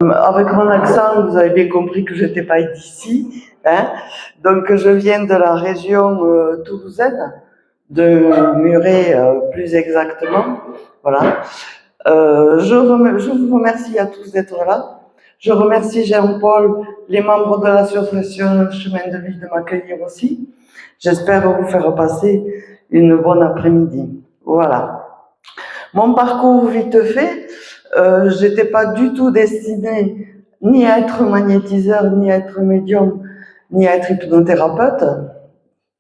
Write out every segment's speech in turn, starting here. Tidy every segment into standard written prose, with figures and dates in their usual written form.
Avec mon accent, vous avez bien compris que je n'étais pas d'ici. Hein. Donc, je viens de la région toulousaine, de Muret plus exactement. Voilà. Je vous remercie à tous d'être là. Je remercie Jean-Paul, les membres de l'association Chemin de Vie de m'accueillir aussi. J'espère vous faire passer une bonne après-midi. Voilà. Mon parcours vite fait, j'étais pas du tout destinée ni à être magnétiseur, ni à être médium, ni à être hypnothérapeute.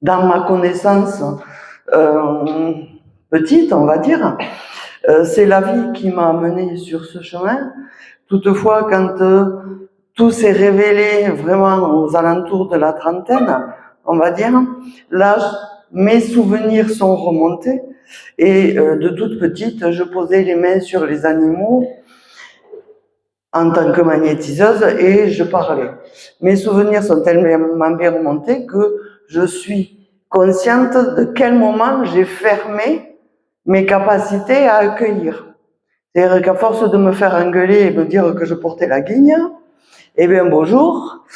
Dans ma connaissance petite, on va dire, c'est la vie qui m'a amenée sur ce chemin. Toutefois, quand tout s'est révélé vraiment aux alentours de la trentaine, on va dire, là, mes souvenirs sont remontés. Et de toute petite, je posais les mains sur les animaux en tant que magnétiseuse et je parlais. Mes souvenirs sont tellement bien remontés que je suis consciente de quel moment j'ai fermé mes capacités à accueillir. C'est-à-dire qu'à force de me faire engueuler et me dire que je portais la guigne, eh bien, un beau jour,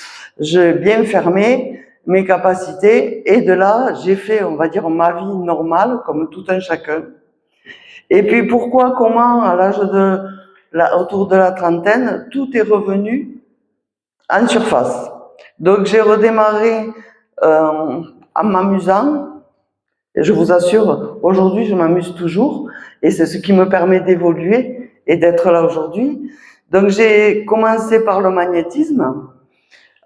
j'ai bien fermé mes capacités et de là, j'ai fait, on va dire, ma vie normale, comme tout un chacun. Et puis, pourquoi, comment, à l'âge de, autour de la trentaine, tout est revenu en surface. Donc, j'ai redémarré en m'amusant. Et je vous assure, aujourd'hui, je m'amuse toujours et c'est ce qui me permet d'évoluer et d'être là aujourd'hui. Donc, j'ai commencé par le magnétisme.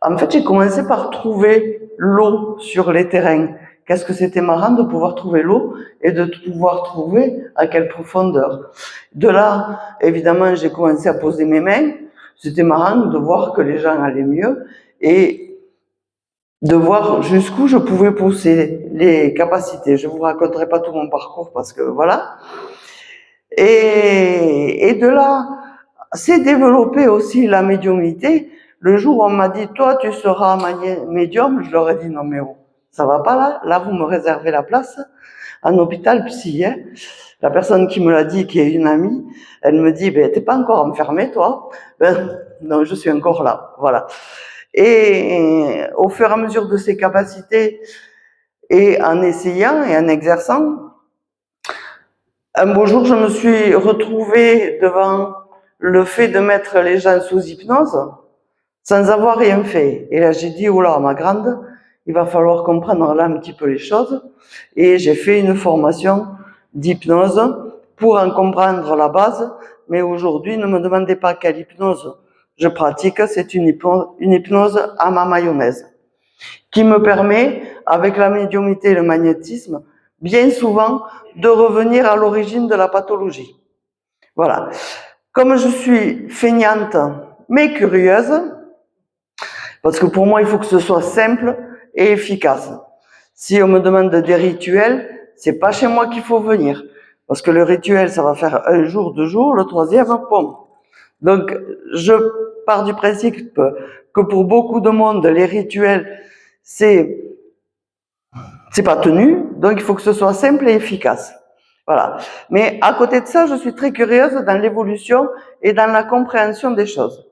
En fait, j'ai commencé par trouver l'eau sur les terrains. Qu'est-ce que c'était marrant de pouvoir trouver l'eau et de pouvoir trouver à quelle profondeur. De là, évidemment, j'ai commencé à poser mes mains. C'était marrant de voir que les gens allaient mieux et de voir jusqu'où je pouvais pousser les capacités. Je vous raconterai pas tout mon parcours parce que voilà. Et de là, s'est développée aussi la médiumnité. Le jour où on m'a dit, toi, tu seras médium, je leur ai dit, non, mais oh, ça va pas là. Là, vous me réservez la place en hôpital psy. Hein. La personne qui me l'a dit, qui est une amie, elle me dit, ben, t'es pas encore enfermé, toi. Ben, non, je suis encore là. Voilà. Et au fur et à mesure de ses capacités et en essayant et en exerçant, un beau jour, je me suis retrouvée devant le fait de mettre les gens sous hypnose sans avoir rien fait. Et là, j'ai dit, oh là, ma grande, il va falloir comprendre là un petit peu les choses. Et j'ai fait une formation d'hypnose pour en comprendre la base. Mais aujourd'hui, ne me demandez pas quelle hypnose je pratique, c'est une hypnose à ma mayonnaise qui me permet, avec la médiumnité et le magnétisme, bien souvent, de revenir à l'origine de la pathologie. Voilà. Comme je suis feignante, mais curieuse, parce que pour moi, il faut que ce soit simple et efficace. Si on me demande des rituels, c'est pas chez moi qu'il faut venir. Parce que le rituel, ça va faire un jour, 2 jours, le troisième, pom. Donc, je pars du principe que pour beaucoup de monde, les rituels, c'est pas tenu, donc il faut que ce soit simple et efficace. Voilà. Mais à côté de ça, je suis très curieuse dans l'évolution et dans la compréhension des choses.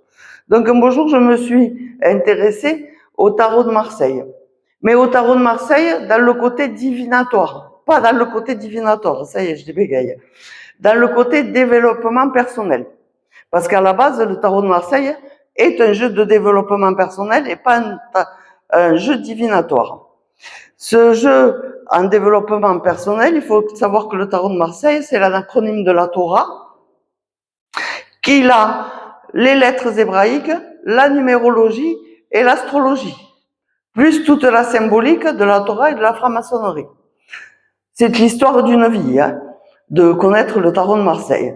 Donc un beau jour, je me suis intéressée au tarot de Marseille. Mais au tarot de Marseille, dans le côté divinatoire. Pas dans le côté divinatoire, ça y est, je débégaye. Dans le côté développement personnel. Parce qu'à la base, le tarot de Marseille est un jeu de développement personnel et pas un jeu divinatoire. Ce jeu en développement personnel, il faut savoir que le tarot de Marseille, c'est l'acronyme de la Torah, qu'il a les lettres hébraïques, la numérologie et l'astrologie, plus toute la symbolique de la Torah et de la franc-maçonnerie. C'est l'histoire d'une vie, hein, de connaître le tarot de Marseille.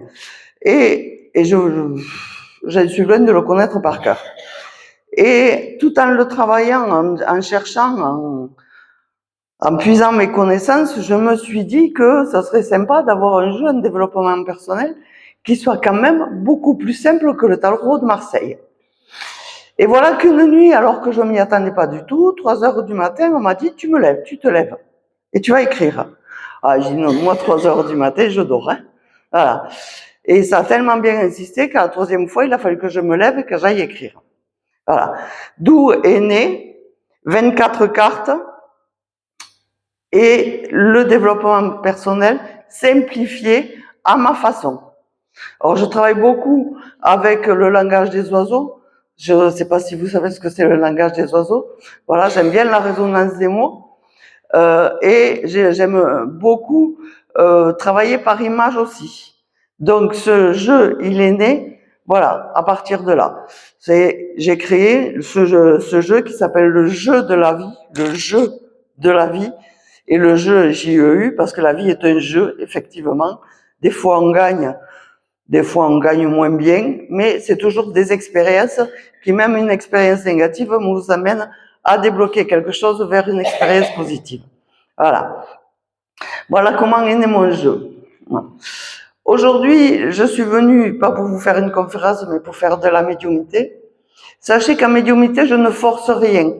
Et je suis loin de le connaître par cœur. Et tout en le travaillant, en cherchant, en puisant mes connaissances, je me suis dit que ça serait sympa d'avoir un jeu en développement personnel qui soit quand même beaucoup plus simple que le tarot de Marseille. Et voilà qu'une nuit, alors que je m'y attendais pas du tout, 3 heures du matin, on m'a dit, tu te lèves et tu vas écrire. Ah, j'ai dit non, moi 3 heures du matin, je dors, hein. Voilà. Et ça a tellement bien insisté qu'à la troisième fois, il a fallu que je me lève et que j'aille écrire. Voilà. D'où est né 24 cartes et le développement personnel simplifié à ma façon. Alors, je travaille beaucoup avec le langage des oiseaux. Je ne sais pas si vous savez ce que c'est le langage des oiseaux. Voilà, j'aime bien la résonance des mots. Et j'aime beaucoup travailler par image aussi. Donc, ce jeu, il est né, voilà, à partir de là. J'ai créé ce jeu qui s'appelle le jeu de la vie, le jeu de la vie. Et le jeu, j'y ai eu, parce que la vie est un jeu, effectivement. Des fois, on gagne. Des fois, on gagne moins bien, mais c'est toujours des expériences qui, même une expérience négative, nous amène à débloquer quelque chose vers une expérience positive. Voilà. Voilà comment est né mon jeu. Aujourd'hui, je suis venue, pas pour vous faire une conférence, mais pour faire de la médiumnité. Sachez qu'en médiumnité, je ne force rien.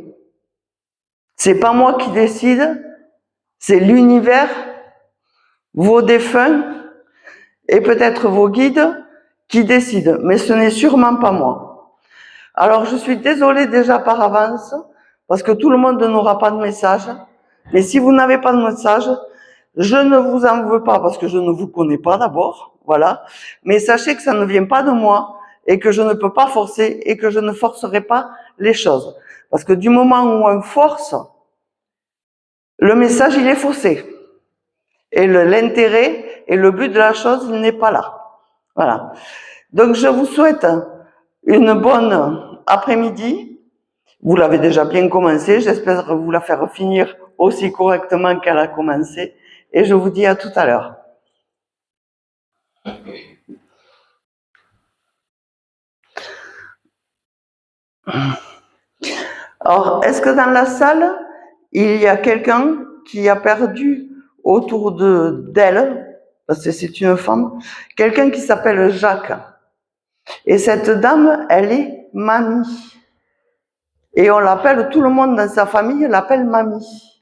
C'est pas moi qui décide, c'est l'univers, vos défunts, et peut-être vos guides qui décident, mais ce n'est sûrement pas moi. Alors je suis désolée déjà par avance, parce que tout le monde n'aura pas de message, mais si vous n'avez pas de message, je ne vous en veux pas, parce que je ne vous connais pas d'abord, voilà, mais sachez que ça ne vient pas de moi, et que je ne peux pas forcer, et que je ne forcerai pas les choses. Parce que du moment où on force, le message il est faussé. Et l'intérêt et le but de la chose, il n'est pas là. Voilà. Donc, je vous souhaite une bonne après-midi. Vous l'avez déjà bien commencé. J'espère vous la faire finir aussi correctement qu'elle a commencé. Et je vous dis à tout à l'heure. Alors, est-ce que dans la salle, il y a quelqu'un qui a perdu autour d'elle, parce que c'est une femme, quelqu'un qui s'appelle Jacques. Et cette dame, elle est mamie. Et on l'appelle, tout le monde dans sa famille l'appelle mamie.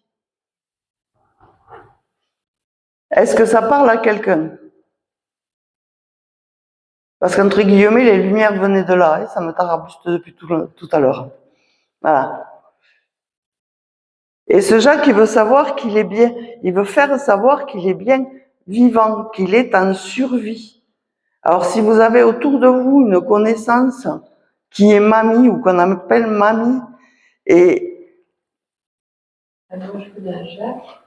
Est-ce que ça parle à quelqu'un? Parce qu'entre guillemets, les lumières venaient de là, et ça me tarabuste depuis tout à l'heure. Voilà. Et ce Jacques, il veut savoir qu'il est bien, il veut faire savoir qu'il est bien vivant, qu'il est en survie. Alors si vous avez autour de vous une connaissance qui est mamie ou qu'on appelle mamie, et... Alors je connais un Jacques,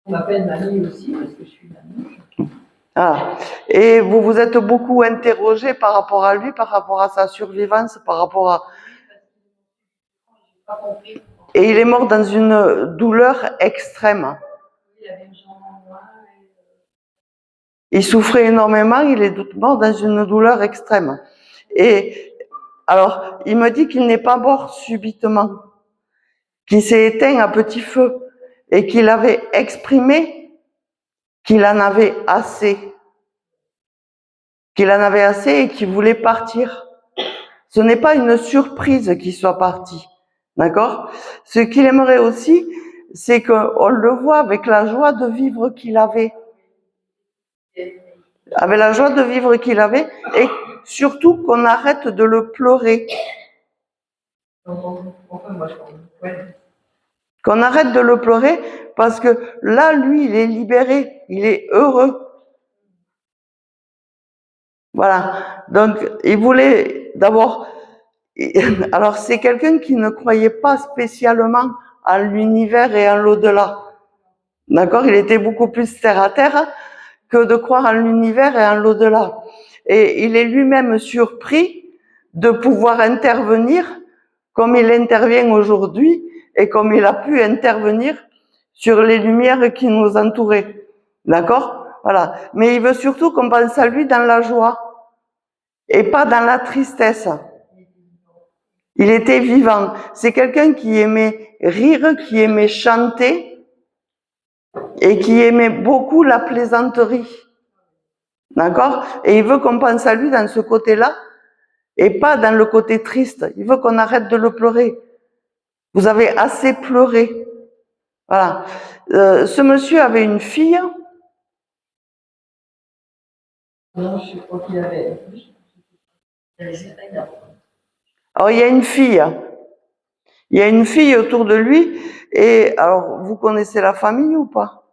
on m'appelle mamie aussi parce que je suis mamie. Ah. Et vous vous êtes beaucoup interrogé par rapport à lui, par rapport à sa survivance, par rapport à... Et il est mort dans une douleur extrême. Il avait une jambe en moins. Il souffrait énormément, il est mort dans une douleur extrême. Et alors, il me dit qu'il n'est pas mort subitement, qu'il s'est éteint à petit feu et qu'il avait exprimé qu'il en avait assez. Qu'il en avait assez et qu'il voulait partir. Ce n'est pas une surprise qu'il soit parti. D'accord? Ce qu'il aimerait aussi, c'est qu'on le voit avec la joie de vivre qu'il avait. Avec la joie de vivre qu'il avait, et surtout qu'on arrête de le pleurer. Qu'on arrête de le pleurer, parce que là, lui, il est libéré, il est heureux. Voilà. Donc, il voulait d'abord... Alors, c'est quelqu'un qui ne croyait pas spécialement à l'univers et à l'au-delà. D'accord? Il était beaucoup plus terre à terre que de croire en l'univers et en l'au-delà. Et il est lui-même surpris de pouvoir intervenir comme il intervient aujourd'hui et comme il a pu intervenir sur les lumières qui nous entouraient. D'accord? Voilà. Mais il veut surtout qu'on pense à lui dans la joie et pas dans la tristesse. Il était vivant. C'est quelqu'un qui aimait rire, qui aimait chanter et qui aimait beaucoup la plaisanterie. D'accord? Et il veut qu'on pense à lui dans ce côté-là et pas dans le côté triste. Il veut qu'on arrête de le pleurer. Vous avez assez pleuré. Voilà. Ce monsieur avait une fille Non, je crois qu'il avait. Alors, il y a une fille. Il y a une fille autour de lui. Et alors, vous connaissez la famille ou pas?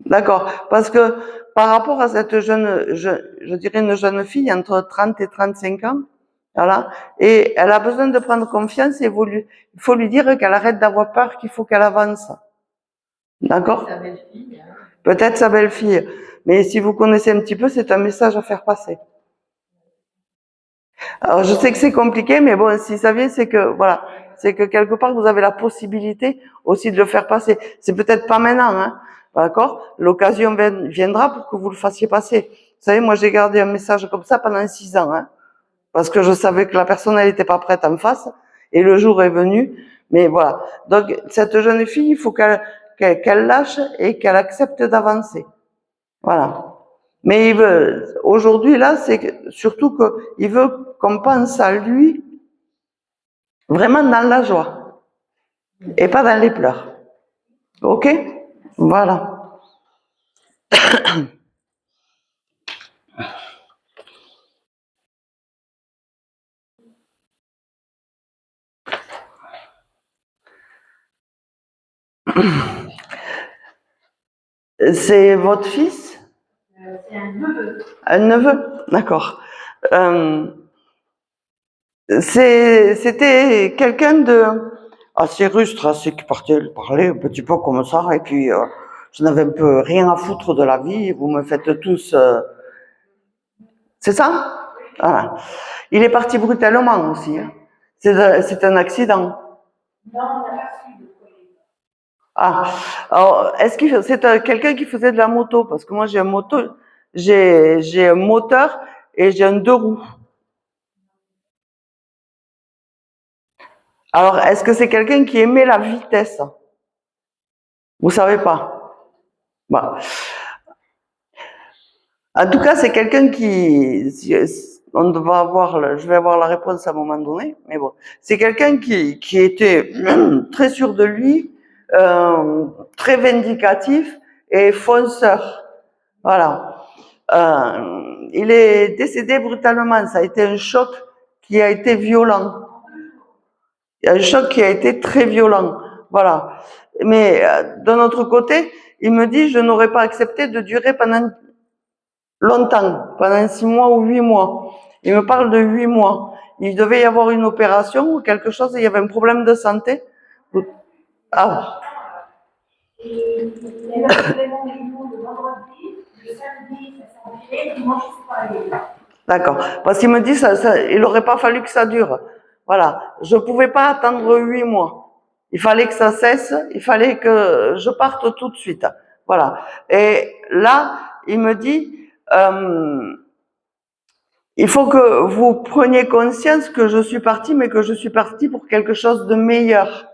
D'accord. Parce que par rapport à cette jeune, je dirais une jeune fille entre 30 et 35 ans, voilà, et elle a besoin de prendre confiance et il faut lui dire qu'elle arrête d'avoir peur, qu'il faut qu'elle avance. D'accord? Sa belle-fille. Hein. Peut-être sa belle-fille. Mais si vous connaissez un petit peu, c'est un message à faire passer. Alors, je sais que c'est compliqué, mais bon, si ça vient, c'est que, voilà, c'est que quelque part, vous avez la possibilité aussi de le faire passer. C'est peut-être pas maintenant, hein, d'accord? L'occasion viendra pour que vous le fassiez passer. Vous savez, moi, j'ai gardé un message comme ça pendant 6 ans, hein, parce que je savais que la personne, elle n'était pas prête en face, et le jour est venu, mais voilà. Donc, cette jeune fille, il faut qu'elle lâche et qu'elle accepte d'avancer. Voilà. Mais il veut, aujourd'hui, là, c'est surtout qu'il veut qu'on pense à lui vraiment dans la joie et pas dans les pleurs. Ok? Voilà. C'est votre fils? C'est un neveu. Un neveu? D'accord. C'était quelqu'un de assez rustre, assez qui parlait un petit peu comme ça, et puis je n'avais un peu rien à foutre de la vie, vous me faites tous... C'est ça? Voilà. Il est parti brutalement aussi. Hein. C'est un accident. Non, on n'a pas su de projet. Ah, alors, est-ce que c'est quelqu'un qui faisait de la moto? Parce que moi j'ai un moteur et j'ai un 2 roues. Alors, est-ce que c'est quelqu'un qui aimait la vitesse? Vous savez pas. Bah. En tout cas, c'est quelqu'un je vais avoir la réponse à un moment donné, mais bon, c'est quelqu'un qui était très sûr de lui, très vindicatif et fonceur. Voilà. Il est décédé brutalement. Ça a été un choc qui a été violent. Un choc qui a été très violent. Voilà. Mais d'un autre côté, il me dit, je n'aurais pas accepté de durer pendant longtemps, pendant 6 mois ou 8 mois. Il me parle de 8 mois. Il devait y avoir une opération ou quelque chose, il y avait un problème de santé. Ah. Et elle a fait vraiment les jours le vendredi, le samedi, ça s'est empiré, dimanche, c'est pas allé. D'accord. Parce qu'il me dit, il n'aurait pas fallu que ça dure. Voilà. Je ne pouvais pas attendre 8 mois. Il fallait que ça cesse, il fallait que je parte tout de suite. Voilà. Et là, il me dit, il faut que vous preniez conscience que je suis partie, mais que je suis partie pour quelque chose de meilleur.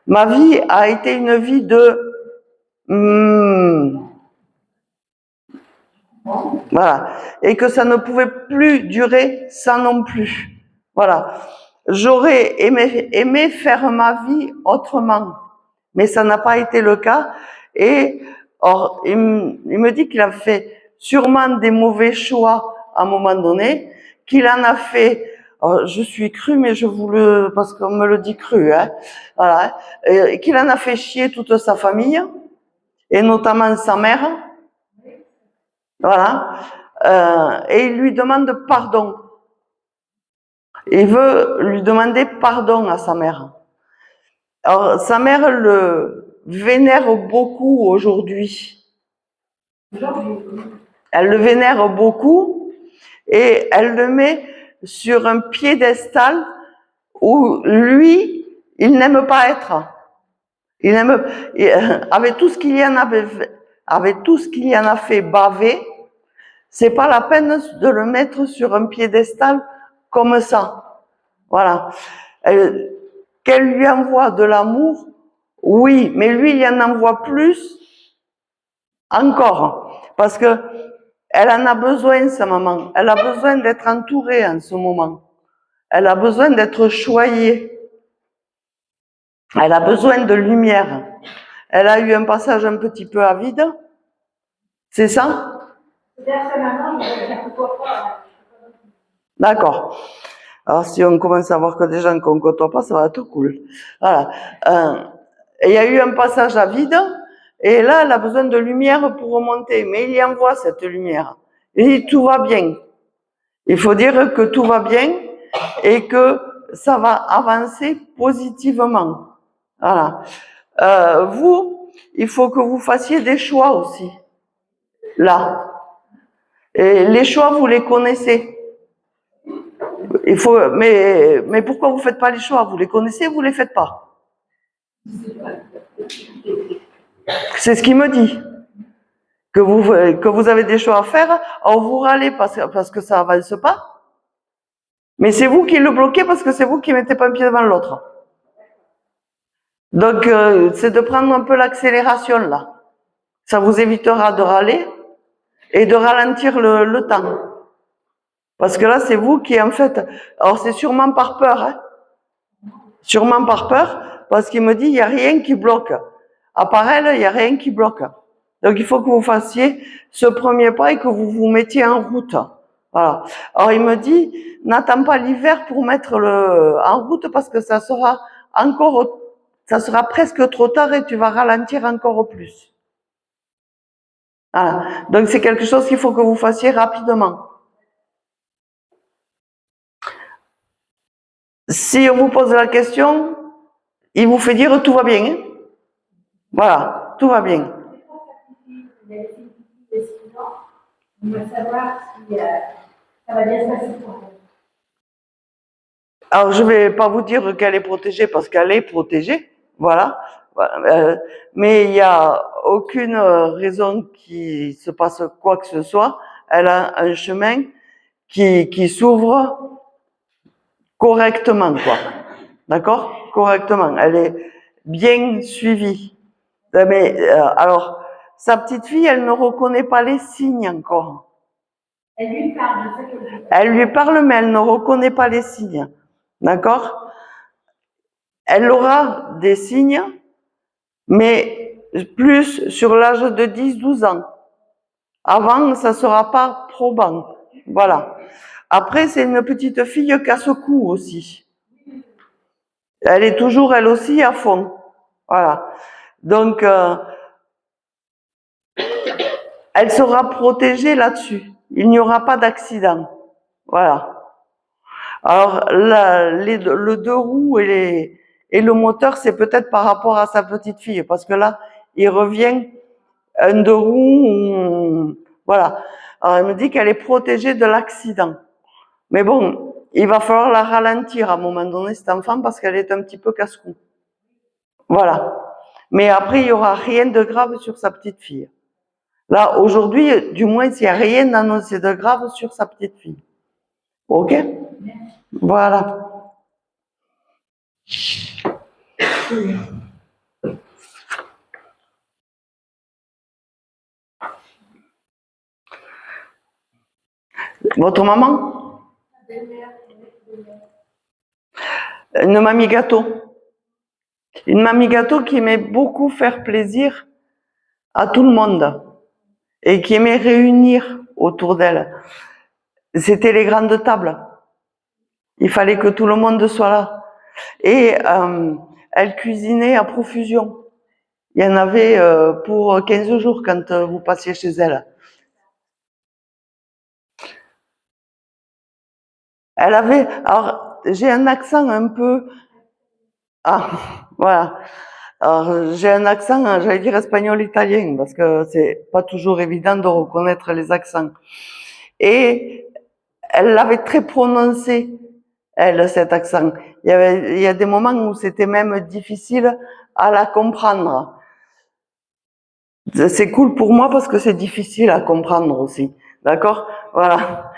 Ma vie a été une vie de... voilà. Et que ça ne pouvait plus durer ça non plus. Voilà. J'aurais aimé faire ma vie autrement, mais ça n'a pas été le cas. Et or, il me dit qu'il a fait sûrement des mauvais choix à un moment donné, qu'il en a fait, je suis cru, mais parce qu'on me le dit cru, hein, voilà, qu'il en a fait chier toute sa famille, et notamment sa mère, voilà, et il lui demande pardon. Il veut lui demander pardon à sa mère. Alors, sa mère le vénère beaucoup aujourd'hui. Elle le vénère beaucoup et elle le met sur un piédestal où lui, il n'aime pas être. Il aime, avec tout ce qu'il y en a fait baver, c'est pas la peine de le mettre sur un piédestal comme ça. Voilà. Qu'elle lui envoie de l'amour, oui, mais lui, il en envoie plus encore. Parce que elle en a besoin, sa maman. Elle a besoin d'être entourée en ce moment. Elle a besoin d'être choyée. Elle a besoin de lumière. Elle a eu un passage un petit peu avide. C'est ça? Personnellement, je ne côtoie pas. D'accord. Alors, si on commence à voir que des gens qu'on ne côtoie pas, ça va être cool. Voilà. Il y a eu un passage à vide, et là, elle a besoin de lumière pour remonter, mais il y envoie cette lumière. Et tout va bien. Il faut dire que tout va bien et que ça va avancer positivement. Voilà. Vous, il faut que vous fassiez des choix aussi. Là. Et les choix, vous les connaissez. Il faut, mais pourquoi vous faites pas les choix? Vous les connaissez, vous les faites pas. C'est ce qu'il me dit. Que vous avez des choix à faire, alors vous râlez parce que ça avance pas. Mais c'est vous qui le bloquez parce que c'est vous qui mettez pas un pied devant l'autre. Donc, c'est de prendre un peu l'accélération là. Ça vous évitera de râler et de ralentir le temps. Parce que là, c'est vous qui, en fait, alors c'est sûrement par peur, hein. Sûrement par peur, parce qu'il me dit, il n'y a rien qui bloque. À part elle, il n'y a rien qui bloque. Donc, il faut que vous fassiez ce premier pas et que vous vous mettiez en route. Voilà. Alors, il me dit, n'attends pas l'hiver pour mettre en route parce que ça sera presque trop tard et tu vas ralentir encore plus. Voilà. Donc, c'est quelque chose qu'il faut que vous fassiez rapidement. Si on vous pose la question, il vous fait dire tout va bien. Hein? Voilà, tout va bien. On va savoir si ça va bien se passer pour elle. Alors, je vais pas vous dire qu'elle est protégée parce qu'elle est protégée, voilà. Mais il n'y a aucune raison qu'il se passe quoi que ce soit. Elle a un chemin qui s'ouvre correctement, quoi. D'accord? Correctement. Elle est bien suivie. Mais alors, sa petite fille, elle ne reconnaît pas les signes encore. Elle lui parle, je sais qu'elle Elle lui parle, mais elle ne reconnaît pas les signes. D'accord? Elle aura des signes, mais plus sur l'âge de 10-12 ans. Avant, ça ne sera pas probant. Voilà. Après, c'est une petite fille casse-cou aussi. Elle est toujours, elle aussi, à fond. Voilà. Donc, elle sera protégée là-dessus. Il n'y aura pas d'accident. Voilà. Alors, le deux roues et le moteur, c'est peut-être par rapport à sa petite fille, parce que là, il revient un deux roues, voilà. Alors, elle me dit qu'elle est protégée de l'accident. Mais bon, il va falloir la ralentir à un moment donné, cette enfant, parce qu'elle est un petit peu casse-cou. Voilà. Mais après, il n'y aura rien de grave sur sa petite fille. Là, aujourd'hui, du moins, il n'y a rien d'annoncé de grave sur sa petite fille. Ok? Voilà. Votre maman? Une mamie gâteau. Une mamie gâteau qui aimait beaucoup faire plaisir à tout le monde et qui aimait réunir autour d'elle. C'était les grandes tables. Il fallait que tout le monde soit là. Et elle cuisinait à profusion. Il y en avait pour 15 jours quand vous passiez chez elle. Elle avait... Alors, j'ai un accent un peu... Ah, voilà. Alors, j'ai un accent, j'allais dire espagnol-italien, parce que c'est pas toujours évident de reconnaître les accents. Et elle l'avait très prononcé, elle, cet accent. Il y a des moments où c'était même difficile à la comprendre. C'est cool pour moi parce que c'est difficile à comprendre aussi. D'accord? Voilà.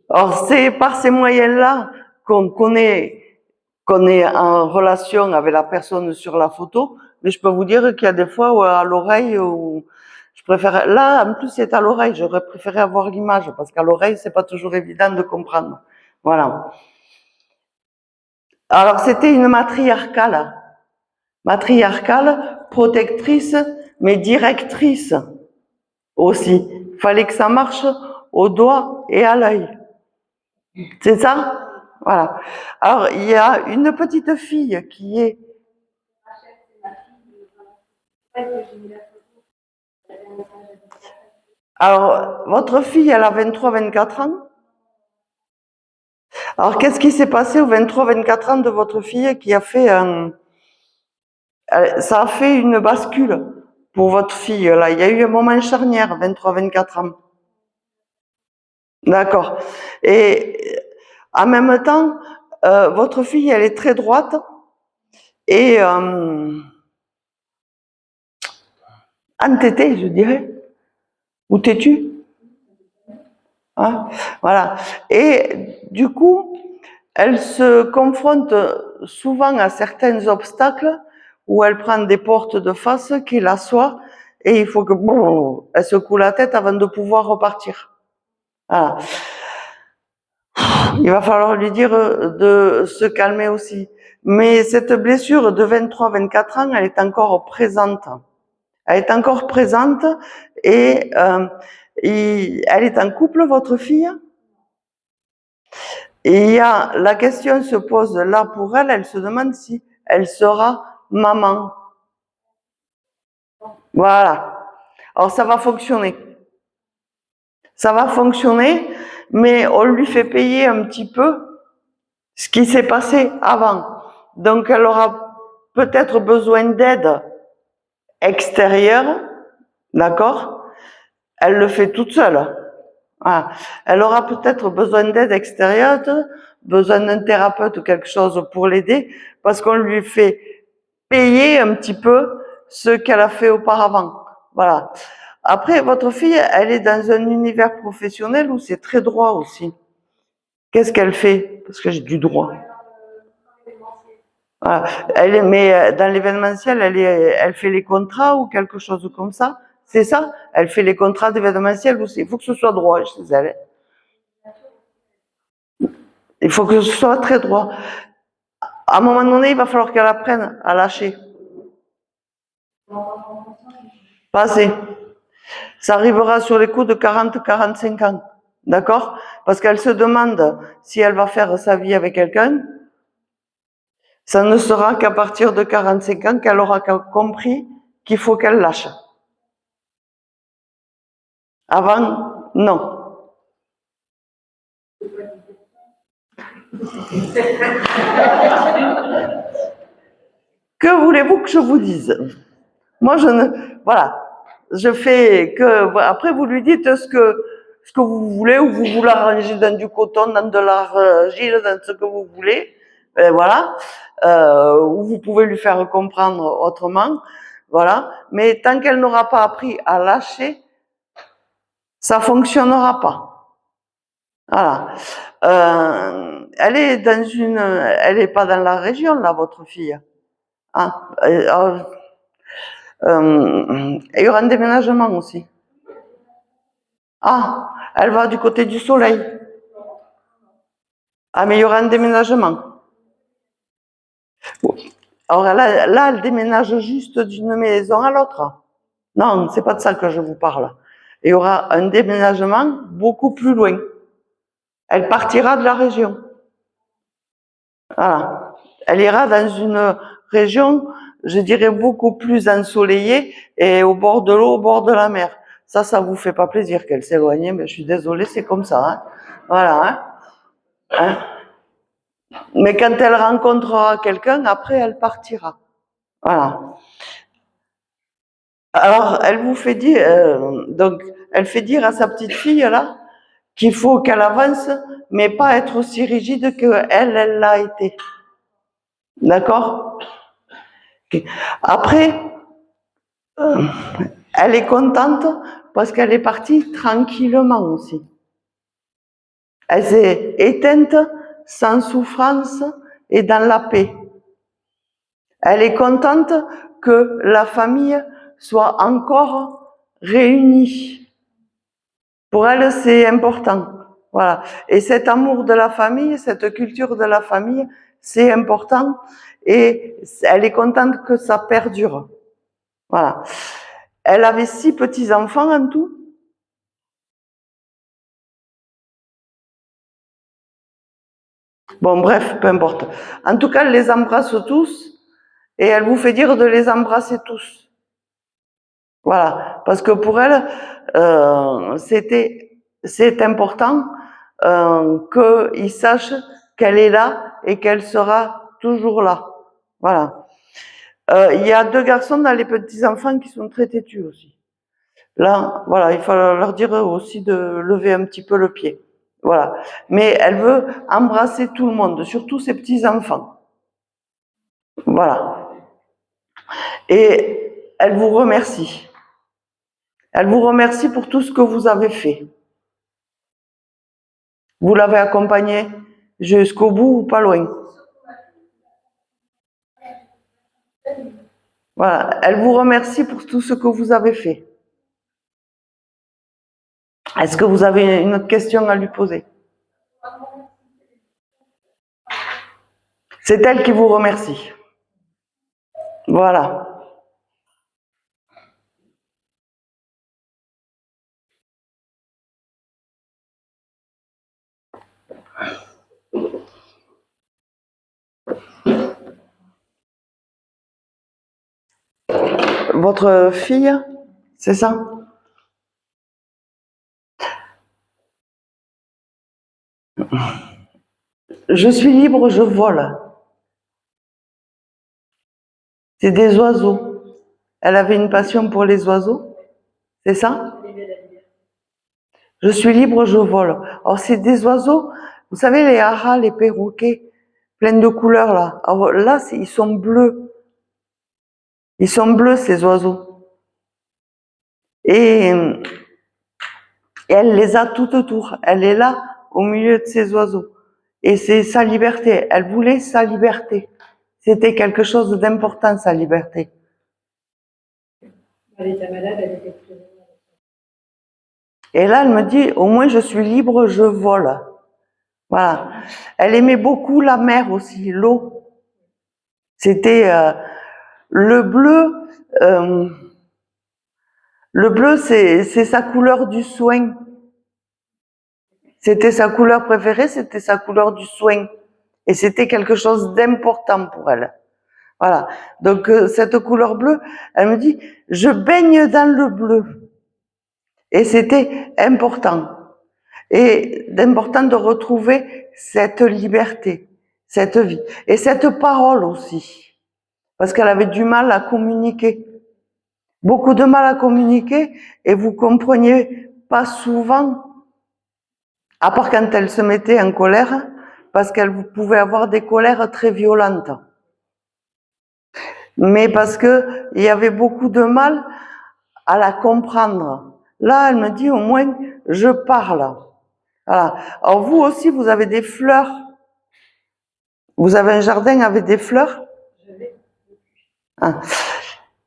Alors, c'est par ces moyens-là qu'on est en relation avec la personne sur la photo, mais je peux vous dire qu'il y a des fois où à l'oreille, où je préfère, là, en plus, c'est à l'oreille, j'aurais préféré avoir l'image, parce qu'à l'oreille, c'est pas toujours évident de comprendre. Voilà. Alors, c'était une matriarcale, protectrice, mais directrice. aussi. Il fallait que ça marche au doigt et à l'œil. C'est ça? Voilà. Alors, il y a une petite fille qui est... Alors, votre fille, elle a 23-24 ans. Alors, qu'est-ce qui s'est passé aux 23-24 ans de votre fille qui a fait ça a fait une bascule pour votre fille, là. Il y a eu un moment charnière, 23-24 ans. D'accord. Et en même temps, votre fille, elle est très droite et entêtée, je dirais. Ou têtue. Hein, voilà. Et du coup, elle se confronte souvent à certains obstacles où elle prend des portes de face qui l'assoient et il faut que elle secoue la tête avant de pouvoir repartir. Voilà. Il va falloir lui dire de se calmer aussi. Mais cette blessure de 23-24 ans, elle est encore présente. Elle est encore présente et elle est en couple, votre fille? Et la question se pose là pour elle, elle se demande si elle sera maman. Voilà. Alors ça va fonctionner. Ça va fonctionner, mais on lui fait payer un petit peu ce qui s'est passé avant. Donc elle aura peut-être besoin d'aide extérieure, d'accord? Elle le fait toute seule. Voilà. Elle aura peut-être besoin d'aide extérieure, besoin d'un thérapeute ou quelque chose pour l'aider, parce qu'on lui fait payer un petit peu ce qu'elle a fait auparavant. Voilà. Après, votre fille, elle est dans un univers professionnel où c'est très droit aussi. Qu'est-ce qu'elle fait? Parce que j'ai du droit. Voilà. Mais dans l'événementiel, elle fait les contrats ou quelque chose comme ça. C'est ça? Elle fait les contrats d'événementiel aussi. Il faut que ce soit droit chez elle. Il faut que ce soit très droit. À un moment donné, il va falloir qu'elle apprenne à lâcher. Pas assez. Ça arrivera sur les coups de 40-45 ans. D'accord? Parce qu'elle se demande si elle va faire sa vie avec quelqu'un. Ça ne sera qu'à partir de 45 ans qu'elle aura compris qu'il faut qu'elle lâche. Avant, non. Que voulez-vous que je vous dise? Moi, voilà. Je fais que, après vous lui dites ce que vous voulez, ou vous voulez arranger dans du coton, dans de l'argile, dans ce que vous voulez, voilà, ou vous pouvez lui faire comprendre autrement, voilà. Mais tant qu'elle n'aura pas appris à lâcher, ça fonctionnera pas. Voilà. Elle est pas dans la région là, votre fille. Hein, il y aura un déménagement aussi. Ah, elle va du côté du soleil. Ah, mais il y aura un déménagement. Alors là, elle déménage juste d'une maison à l'autre. Non, c'est pas de ça que je vous parle. Il y aura un déménagement beaucoup plus loin. Elle partira de la région. Voilà. Elle ira dans une région, je dirais, beaucoup plus ensoleillée et au bord de l'eau, au bord de la mer. Ça vous fait pas plaisir qu'elle s'éloigne, mais je suis désolée, c'est comme ça. Hein. Voilà. Hein. Mais quand elle rencontrera quelqu'un, après, elle partira. Voilà. Alors, elle vous fait dire, donc, elle fait dire à sa petite fille, là, qu'il faut qu'elle avance, mais pas être aussi rigide qu'elle, elle l'a été. D'accord? Après, elle est contente parce qu'elle est partie tranquillement aussi. Elle s'est éteinte sans souffrance et dans la paix. Elle est contente que la famille soit encore réunie. Pour elle, c'est important. Voilà. Et cet amour de la famille, cette culture de la famille, c'est important et elle est contente que ça perdure. Voilà. Elle avait 6 petits-enfants en tout. Bon, bref, peu importe. En tout cas, elle les embrasse tous et elle vous fait dire de les embrasser tous. Voilà, parce que pour elle, c'est important qu'ils sachent qu'elle est là et qu'elle sera toujours là. Voilà. Il y a 2 garçons dans les petits-enfants qui sont très têtus aussi. Là, voilà, il faut leur dire aussi de lever un petit peu le pied. Voilà. Mais elle veut embrasser tout le monde, surtout ses petits-enfants. Voilà. Et elle vous remercie. Elle vous remercie pour tout ce que vous avez fait. Vous l'avez accompagnée jusqu'au bout ou pas loin. Voilà. Elle vous remercie pour tout ce que vous avez fait. Est-ce que vous avez une autre question à lui poser? C'est elle qui vous remercie. Voilà. Votre fille, c'est ça? Je suis libre, je vole. C'est des oiseaux. Elle avait une passion pour les oiseaux, c'est ça? Je suis libre, je vole. Alors c'est des oiseaux, vous savez les haras, les perroquets, pleins de couleurs là. Alors là, ils sont bleus. Ils sont bleus ces oiseaux. Et elle les a tout autour. Elle est là, au milieu de ces oiseaux. Et c'est sa liberté. Elle voulait sa liberté. C'était quelque chose d'important, sa liberté. Elle était malade, elle était plus. Et là, elle me dit, au moins je suis libre, je vole. Voilà. Elle aimait beaucoup la mer aussi, l'eau. C'était le bleu. Le bleu, c'est sa couleur du soin. C'était sa couleur préférée, c'était sa couleur du soin. Et c'était quelque chose d'important pour elle. Voilà. Donc, cette couleur bleue, elle me dit, je baigne dans le bleu. Et c'était important. Et d'important de retrouver cette liberté, cette vie. Et cette parole aussi. Parce qu'elle avait du mal à communiquer. Beaucoup de mal à communiquer et vous compreniez pas souvent, à part quand elle se mettait en colère, parce qu'elle pouvait avoir des colères très violentes. Mais parce que il y avait beaucoup de mal à la comprendre. Là, elle me dit, au moins, je parle. Voilà. Alors vous aussi, vous avez des fleurs. Vous avez un jardin avec des fleurs? Ah.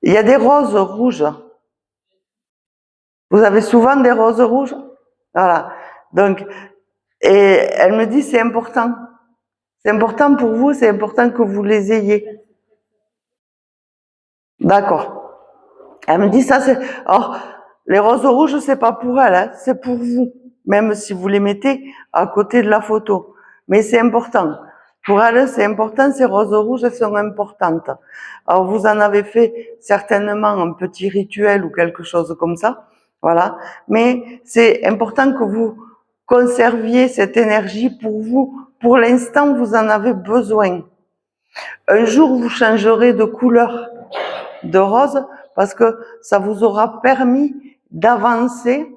Il y a des roses rouges. Vous avez souvent des roses rouges? Voilà. Donc, et elle me dit, c'est important. C'est important pour vous, c'est important que vous les ayez. D'accord. Elle me dit, ça c'est... Alors, les roses rouges, c'est pas pour elle, hein, c'est pour vous. Même si vous les mettez à côté de la photo. Mais c'est important. Pour elle, c'est important, ces roses rouges, elles sont importantes. Alors, vous en avez fait certainement un petit rituel ou quelque chose comme ça. Voilà. Mais c'est important que vous conserviez cette énergie pour vous. Pour l'instant, vous en avez besoin. Un jour, vous changerez de couleur de rose parce que ça vous aura permis d'avancer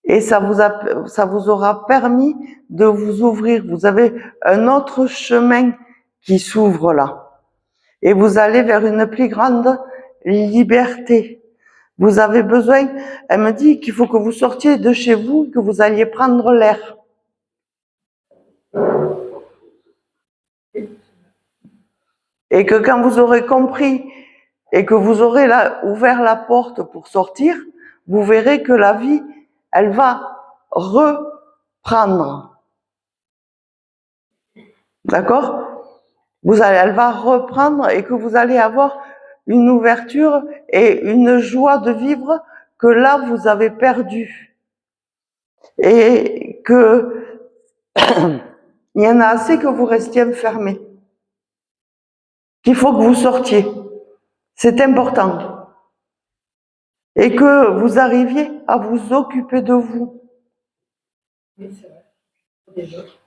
et ça vous aura permis de vous ouvrir. Vous avez un autre chemin qui s'ouvre là. Et vous allez vers une plus grande liberté. Vous avez besoin, elle me dit qu'il faut que vous sortiez de chez vous, que vous alliez prendre l'air. Et que quand vous aurez compris et que vous aurez ouvert la porte pour sortir, vous verrez que la vie, elle va reprendre. D'accord? Elle va reprendre et que vous allez avoir une ouverture et une joie de vivre que là, vous avez perdu. Et que Il y en a assez que vous restiez enfermés. Qu'il faut que vous sortiez. C'est important. Et que vous arriviez à vous occuper de vous. Oui, c'est vrai. Des autres.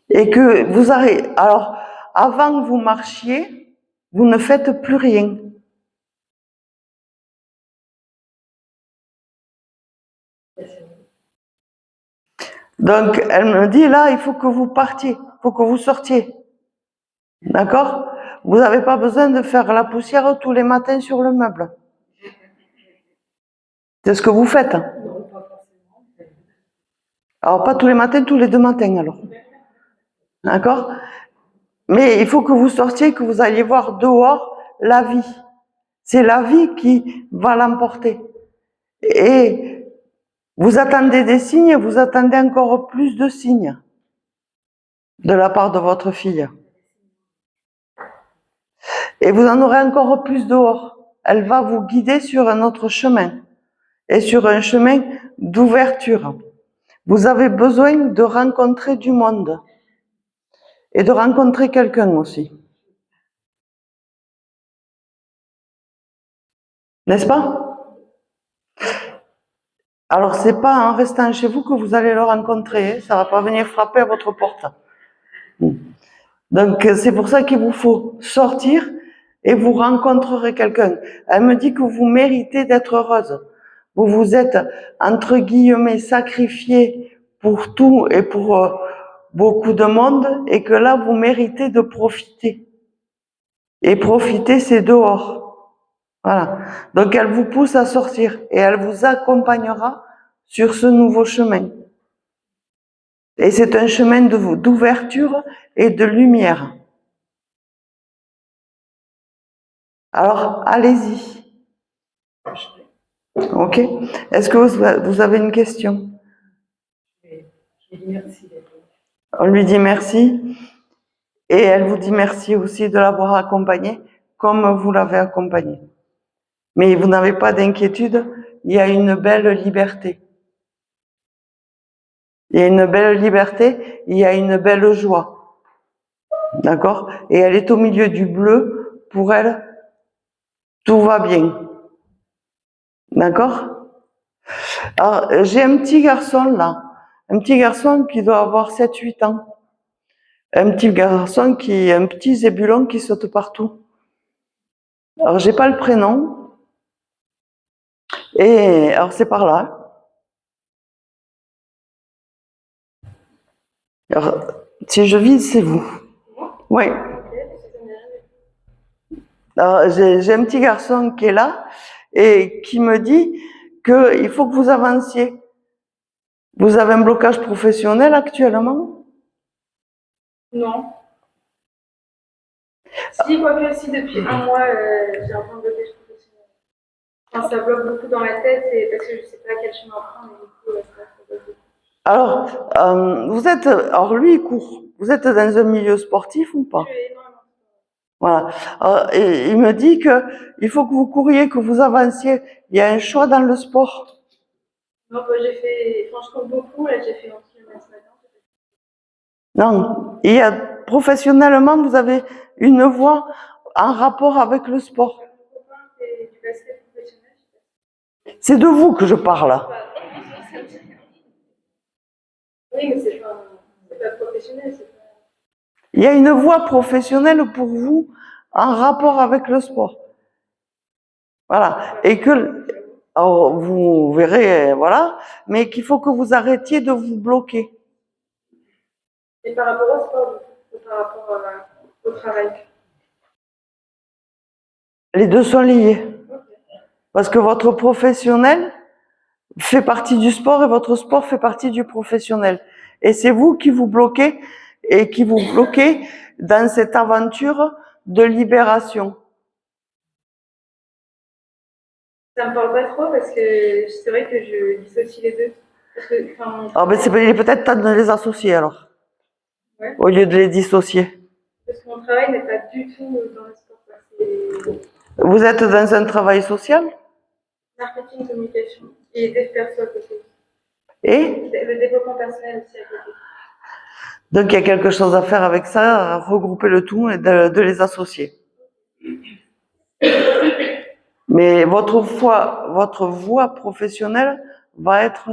Et que vous arrivez. Alors, avant que vous marchiez, vous ne faites plus rien. Donc, elle me dit là, il faut que vous partiez, il faut que vous sortiez. D'accord? Vous n'avez pas besoin de faire la poussière tous les matins sur le meuble. C'est ce que vous faites. Non, pas forcément. Alors, pas tous les matins, tous les 2 matins alors. D'accord? Mais il faut que vous sortiez, que vous alliez voir dehors la vie. C'est la vie qui va l'emporter. Et vous attendez des signes, vous attendez encore plus de signes de la part de votre fille. Et vous en aurez encore plus dehors. Elle va vous guider sur un autre chemin. Et sur un chemin d'ouverture. Vous avez besoin de rencontrer du monde. Et de rencontrer quelqu'un aussi. N'est-ce pas? Alors, c'est pas en restant chez vous que vous allez le rencontrer. Ça va pas venir frapper à votre porte. Donc, c'est pour ça qu'il vous faut sortir et vous rencontrerez quelqu'un. Elle me dit que vous méritez d'être heureuse. Vous vous êtes, entre guillemets, sacrifié pour tout et pour beaucoup de monde et que là, vous méritez de profiter. Et profiter, c'est dehors. Voilà. Donc, elle vous pousse à sortir et elle vous accompagnera sur ce nouveau chemin. Et c'est un chemin d'ouverture et de lumière. Alors, allez-y. Ok. Est-ce que vous avez une question? Je lui dis merci. On lui dit merci. Et elle vous dit merci aussi de l'avoir accompagné comme vous l'avez accompagné. Mais vous n'avez pas d'inquiétude, il y a une belle liberté. Il y a une belle liberté, il y a une belle joie. D'accord? Et elle est au milieu du bleu, pour elle, tout va bien. D'accord? Alors, j'ai un petit garçon là, un petit garçon qui doit avoir 7-8 ans. Un petit garçon un petit zébulon qui saute partout. Alors, j'ai pas le prénom. Et, alors, c'est par là. Alors, si je vide, c'est vous. Oui. Alors, j'ai un petit garçon qui est là et qui me dit qu'il faut que vous avanciez. Vous avez un blocage professionnel actuellement? Non. Si, quoique si, depuis un mois, j'ai un peu de blocage professionnel. Enfin, ça bloque beaucoup dans la tête et parce que je ne sais pas quel chemin prendre et du coup, ça bloque beaucoup. Alors, alors lui, il court. Vous êtes dans un milieu sportif ou pas? Je fais énormément. Voilà. Et il me dit que il faut que vous couriez, que vous avanciez. Il y a un choix dans le sport. Non, bah, je cours beaucoup. Là, j'ai fait 11 km ce matin. Non. Il y a, professionnellement, vous avez une voie en rapport avec le sport. Mon copain fait du basket professionnel. C'est de vous que je parle. Oui, mais c'est pas professionnel. Il y a une voie professionnelle pour vous en rapport avec le sport. Voilà. Et que, alors, vous verrez, voilà, mais qu'il faut que vous arrêtiez de vous bloquer. Et par rapport au sport, ou par rapport au travail? Les deux sont liés. Parce que votre professionnel fait partie du sport et votre sport fait partie du professionnel. Et c'est vous qui vous bloquez et qui vous bloquez dans cette aventure de libération. Ça me parle pas trop parce que c'est vrai que je dissocie les deux. Parce que, Alors, ben, il est peut-être temps de les associer alors. Ouais. Au lieu de les dissocier. Parce que mon travail n'est pas du tout dans le sport. Vous êtes dans un travail social? Marketing, communication et dev perso à côté. Et le développement personnel aussi à côté. Donc il y a quelque chose à faire avec ça, à regrouper le tout et de les associer. Mais votre voie professionnelle va être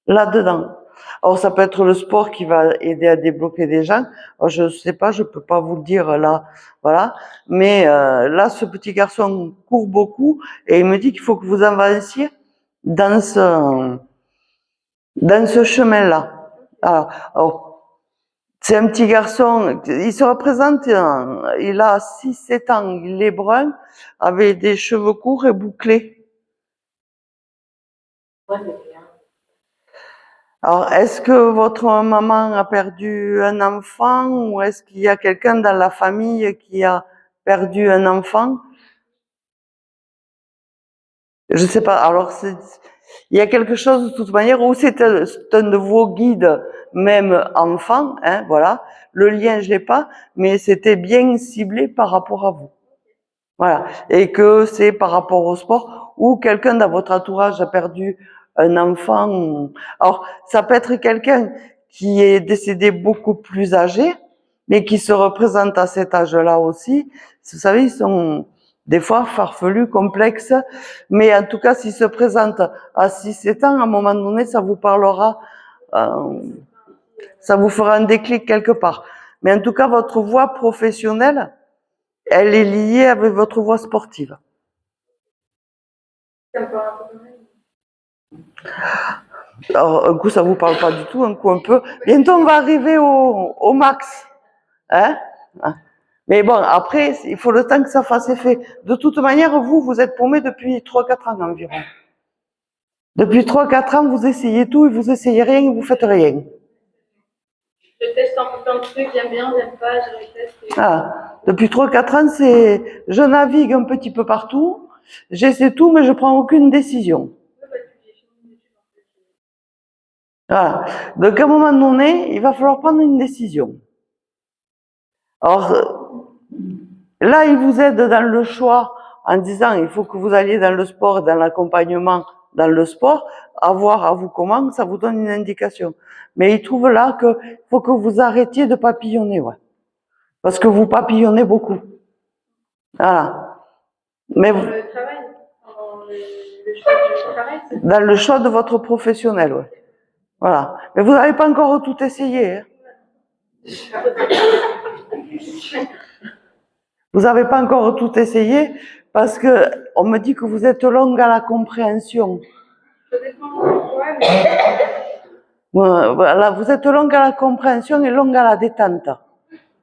là-dedans. Alors ça peut être le sport qui va aider à débloquer des gens. Alors, je sais pas, je peux pas vous le dire là, voilà. Mais là, ce petit garçon court beaucoup et il me dit qu'il faut que vous avanciez dans ce chemin-là. Alors c'est un petit garçon, il se représente, il a 6-7 ans, il est brun, avec des cheveux courts et bouclés. Alors, est-ce que votre maman a perdu un enfant ou est-ce qu'il y a quelqu'un dans la famille qui a perdu un enfant? Je sais pas. Alors, il y a quelque chose de toute manière où c'est un de vos guides, même enfant, hein, voilà. Le lien, je l'ai pas, mais c'était bien ciblé par rapport à vous. Voilà. Et que c'est par rapport au sport ou quelqu'un dans votre entourage a perdu un enfant. Alors, ça peut être quelqu'un qui est décédé beaucoup plus âgé, mais qui se représente à cet âge-là aussi. Vous savez, ils sont des fois farfelus, complexes, mais en tout cas, s'ils se présentent à 6-7 ans, à un moment donné, ça vous parlera, ça vous fera un déclic quelque part. Mais en tout cas, votre voie professionnelle, elle est liée avec votre voie sportive. Alors, un coup, ça vous parle pas du tout, un coup, un peu. Bientôt, on va arriver au max. Hein? Mais bon, après, il faut le temps que ça fasse effet. De toute manière, vous êtes paumé depuis 3-4 ans environ. Depuis 3-4 ans, vous essayez tout et vous essayez rien et vous faites rien. Je teste un peu plein de trucs, j'aime bien, j'aime pas, je reteste. Ah, depuis 3-4 ans, je navigue un petit peu partout, j'essaie tout, mais je prends aucune décision. Voilà. Donc, à un moment donné, il va falloir prendre une décision. Alors, là, il vous aide dans le choix en disant il faut que vous alliez dans le sport, dans l'accompagnement dans le sport, à voir à vous comment, ça vous donne une indication. Mais il trouve là qu'il faut que vous arrêtiez de papillonner, ouais. Parce que vous papillonnez beaucoup. Voilà. Mais dans le travail, dans le choix du travail, dans le choix de votre professionnel, ouais. Voilà. Mais vous n'avez pas encore tout essayé, hein. Vous n'avez pas encore tout essayé parce que on me dit que vous êtes longue à la compréhension. Ça dépend de quoi, mais... Voilà, vous êtes longue à la compréhension et longue à la détente.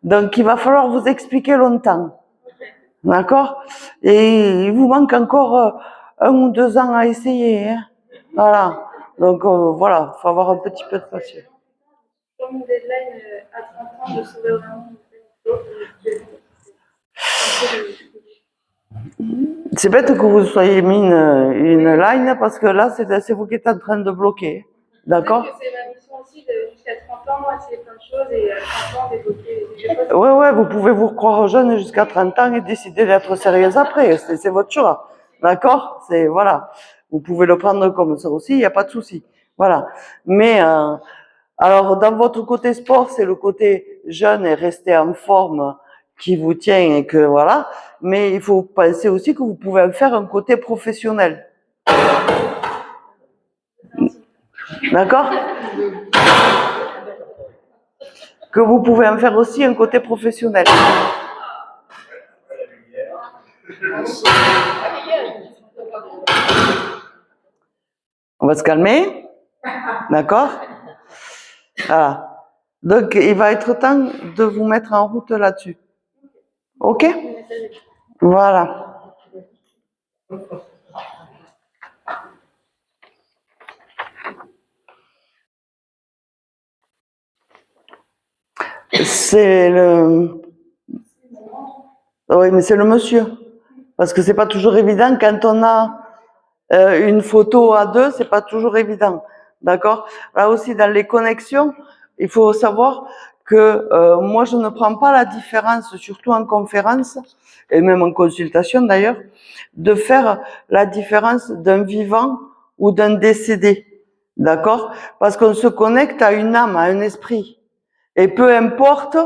Donc, il va falloir vous expliquer longtemps. D'accord? Et il vous manque encore 1 ou 2 ans à essayer, hein. Voilà. Donc, voilà, il faut avoir un petit peu de patience. Comme une deadline à 30 ans de sauver vraiment C'est bête que vous soyez mis une line parce que là, c'est vous qui êtes en train de bloquer. D'accord? C'est ma mission aussi, jusqu'à 30 ans, moi, c'est plein de choses et à 30 ans, débloquer. Ouais, vous pouvez vous croire jeune jusqu'à 30 ans et décider d'être sérieuse après. C'est votre choix. D'accord? Voilà. Vous pouvez le prendre comme ça aussi, il n'y a pas de souci. Voilà. Mais, alors, dans votre côté sport, c'est le côté jeune et rester en forme qui vous tient et que voilà. Mais il faut penser aussi que vous pouvez en faire un côté professionnel. D'accord? Que vous pouvez en faire aussi un côté professionnel. On va se calmer. D'accord? Voilà. Donc, il va être temps de vous mettre en route là-dessus. Ok? Voilà. C'est le... Oui, mais c'est le monsieur. Parce que c'est pas toujours évident quand on a une photo à deux, c'est pas toujours évident. D'accord? Là aussi, dans les connexions, il faut savoir que moi, je ne prends pas la différence, surtout en conférence, et même en consultation d'ailleurs, de faire la différence d'un vivant ou d'un décédé. D'accord? Parce qu'on se connecte à une âme, à un esprit. Et peu importe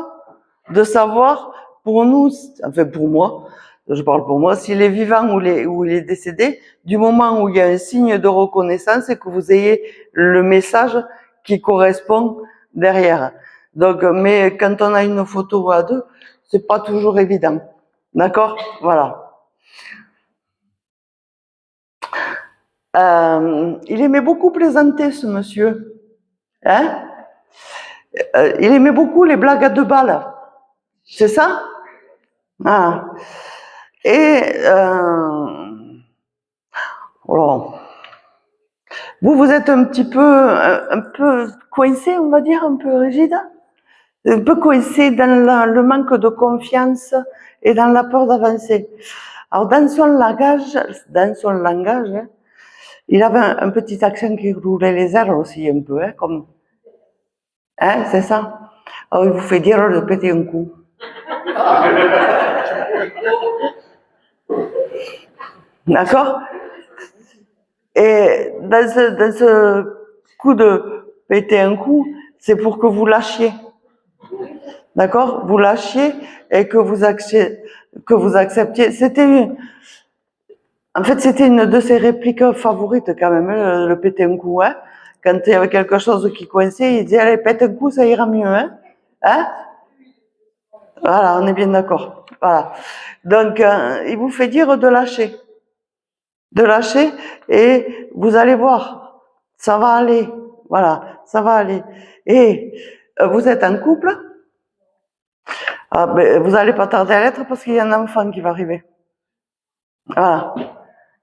de savoir, pour nous, enfin pour moi, je parle pour moi, s'il est vivant ou il est décédé, du moment où il y a un signe de reconnaissance et que vous ayez le message qui correspond derrière. Donc, mais quand on a une photo à deux, c'est pas toujours évident. D'accord? Voilà. Il aimait beaucoup plaisanter, ce monsieur. Hein? Il aimait beaucoup les blagues à deux balles. C'est ça? Ah. Et alors, vous êtes un peu coincé, on va dire, un peu rigide, un peu coincé dans le manque de confiance et dans la peur d'avancer. Alors, dans son langage, hein, il avait un petit accent qui roulait les airs aussi un peu, hein, comme, hein, c'est ça. Alors, il vous fait dire de péter un coup. D'accord? Et dans ce coup de péter un coup, c'est pour que vous lâchiez. D'accord? Vous lâchiez et que vous acceptiez. En fait, c'était une de ses répliques favorites quand même, hein, le péter un coup, hein. Quand il y avait quelque chose qui coinçait, il disait, allez, pète un coup, ça ira mieux, hein? Hein? Voilà, on est bien d'accord. Voilà. Donc, il vous fait dire de lâcher. De lâcher et vous allez voir, ça va aller. Voilà, ça va aller. Et vous êtes en couple? Ah, ben, vous n'allez pas tarder à l'être parce qu'il y a un enfant qui va arriver. Voilà.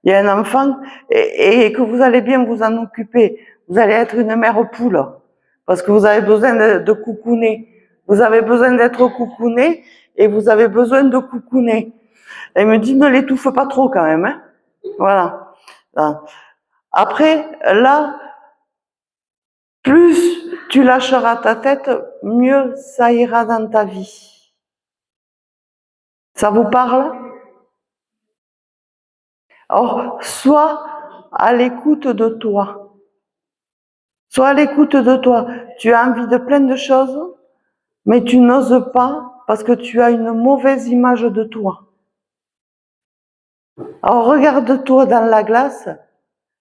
Il y a un enfant et que vous allez bien vous en occuper. Vous allez être une mère poule parce que vous avez besoin de coucouner. Vous avez besoin d'être coucouné et vous avez besoin de coucouner. Elle me dit, ne l'étouffe pas trop quand même. Hein. Voilà. Après, là, plus tu lâcheras ta tête, mieux ça ira dans ta vie. Ça vous parle? Alors, sois à l'écoute de toi. Sois à l'écoute de toi. Tu as envie de plein de choses, mais tu n'oses pas parce que tu as une mauvaise image de toi. Alors, regarde-toi dans la glace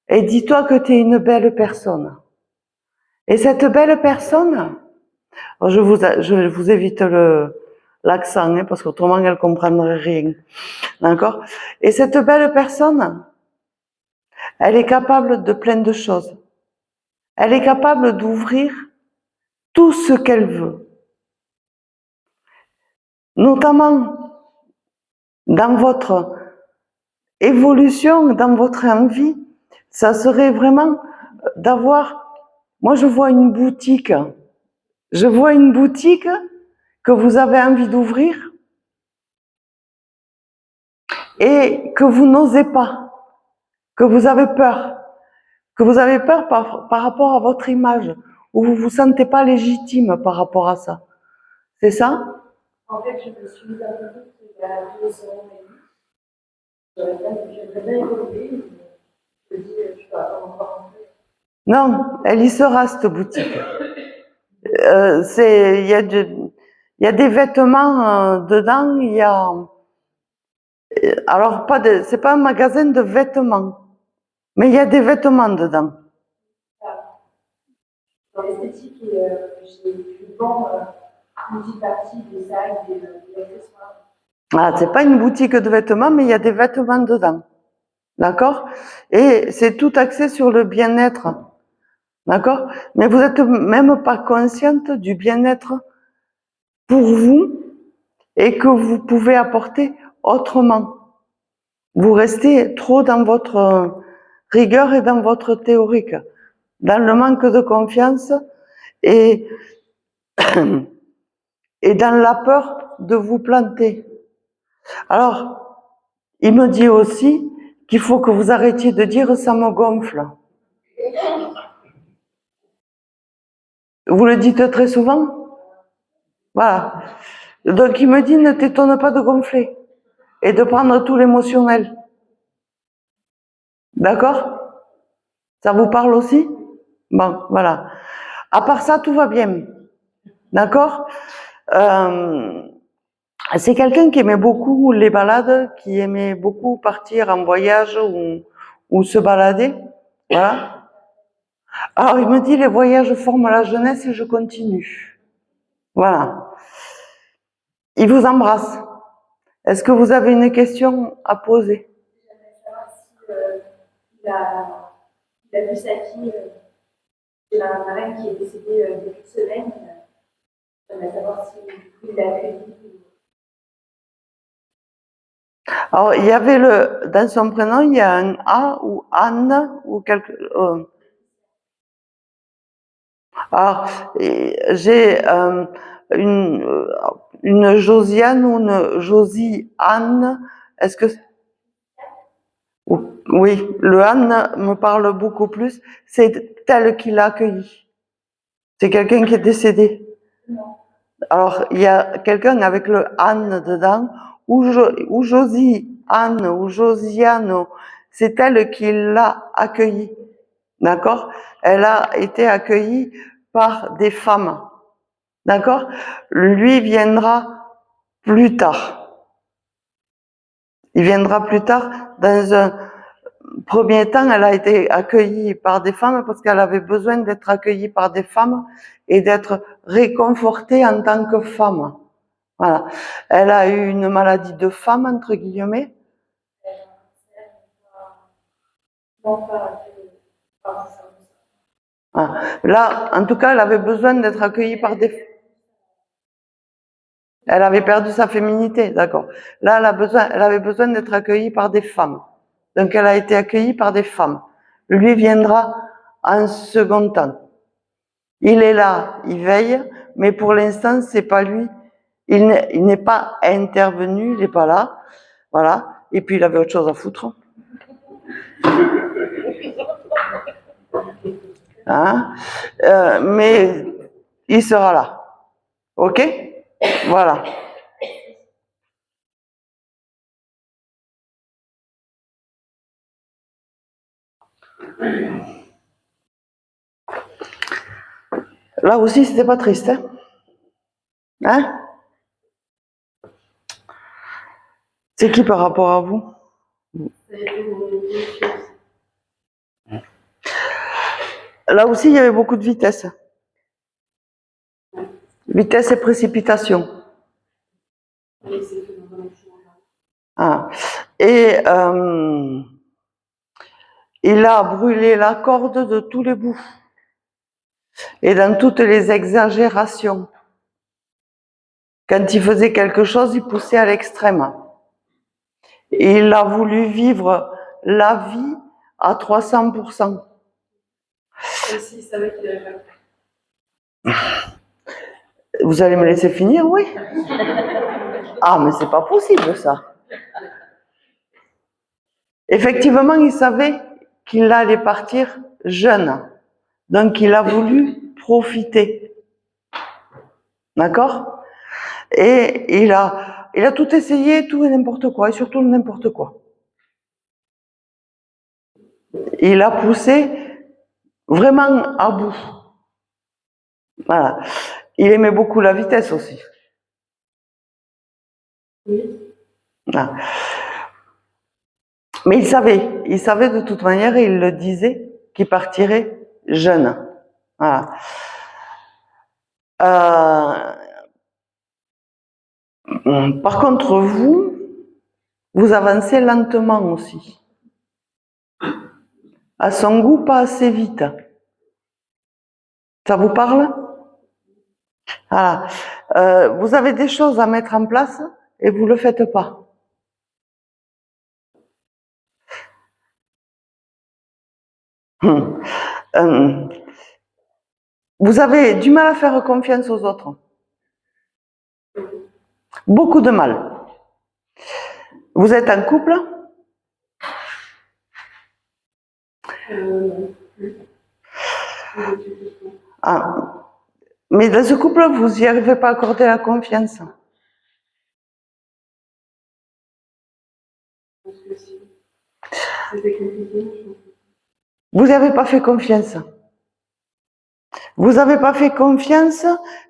et dis-toi que tu es une belle personne. Et cette belle personne, je vous évite l'accent, hein, parce qu'autrement elle comprendrait rien. D'accord? Et cette belle personne, elle est capable de plein de choses. Elle est capable d'ouvrir tout ce qu'elle veut. Notamment dans votre évolution, dans votre envie, ça serait vraiment d'avoir, moi je vois une boutique que vous avez envie d'ouvrir et que vous n'osez pas, que vous avez peur par rapport à votre image, ou vous vous sentez pas légitime par rapport à ça. C'est ça? En fait, je me suis mise un peu doute il y a 2 ans et demi. J'aimerais bien évoluer, mais je me dis, je dois attendre encore un peu. Non, elle y sera, cette boutique. Il y a des vêtements dedans, il y a, alors c'est pas un magasin de vêtements, mais il y a des vêtements dedans. Dans l'esthétique, je vends une petite partie des sacs, des accessoires. Ah, c'est pas une boutique de vêtements, mais il y a des vêtements dedans. D'accord? Et c'est tout axé sur le bien-être. D'accord? Mais vous êtes même pas consciente du bien-être pour vous et que vous pouvez apporter autrement. Vous restez trop dans votre rigueur et dans votre théorique, dans le manque de confiance et, et dans la peur de vous planter. Alors, il me dit aussi qu'il faut que vous arrêtiez de dire « ça me gonfle ». Vous le dites très souvent? Voilà. Donc il me dit, ne t'étonne pas de gonfler et de prendre tout l'émotionnel. D'accord? Ça vous parle aussi? Bon, voilà. À part ça, tout va bien. D'accord? C'est quelqu'un qui aimait beaucoup les balades, qui aimait beaucoup partir en voyage ou se balader. Voilà. Alors, il me dit, les voyages forment la jeunesse et je continue. Voilà. Il vous embrasse. Est-ce que vous avez une question à poser? J'aimerais savoir si il a vu sa fille, c'est la marraine qui est décédée début de semaine. J'aimerais savoir si il l'a accueilli. Alors, il y avait dans son prénom, il y a un A ou Anne ou quelque. Alors, j'ai une Josiane ou une Josie Anne. Est-ce que oui, le Anne me parle beaucoup plus. C'est elle qui l'a accueilli. C'est quelqu'un qui est décédé. Non. Alors, il y a quelqu'un avec le Anne dedans, ou Josie Anne, ou Josiane, c'est elle qui l'a accueilli. D'accord? Elle a été accueillie par des femmes. D'accord? Lui viendra plus tard. Il viendra plus tard. Dans un premier temps, elle a été accueillie par des femmes parce qu'elle avait besoin d'être accueillie par des femmes et d'être réconfortée en tant que femme. Voilà. Elle a eu une maladie de femme, entre guillemets. Ah. Là, en tout cas, elle avait besoin d'être accueillie par des femmes. Elle avait perdu sa féminité, d'accord. Là, elle avait besoin d'être accueillie par des femmes. Donc, elle a été accueillie par des femmes. Lui viendra en second temps. Il est là, il veille, mais pour l'instant, c'est pas lui. Il n'est pas intervenu, il n'est pas là. Voilà. Et puis, il avait autre chose à foutre. Hein? Mais il sera là. Ok? Voilà. Là aussi, c'était pas triste. Hein? Hein? C'est qui par rapport à vous? Là aussi, il y avait beaucoup de vitesse. Vitesse et précipitation. Ah. Et il a brûlé la corde de tous les bouts. Et dans toutes les exagérations. Quand il faisait quelque chose, il poussait à l'extrême. Et il a voulu vivre la vie à 300%. Aussi, ça qu'il avait Vous allez me laisser finir, oui? Ah, mais c'est pas possible, ça. Effectivement, il savait qu'il allait partir jeune. Donc, il a voulu profiter. D'accord? Et il a tout essayé, tout et n'importe quoi, et surtout n'importe quoi. Il a poussé vraiment à bout. Voilà. Il aimait beaucoup la vitesse aussi. Oui. Voilà. Mais il savait de toute manière, et il le disait, qu'il partirait jeune. Voilà. Par contre, vous avancez lentement aussi. À son goût, pas assez vite. Ça vous parle? Voilà. Vous avez des choses à mettre en place et vous le faites pas. Vous avez du mal à faire confiance aux autres. Beaucoup de mal. Vous êtes en couple? Ah. Mais dans ce couple, vous n'y arrivez pas à accorder la confiance. Vous n'y avez pas fait confiance. Vous n'avez pas fait confiance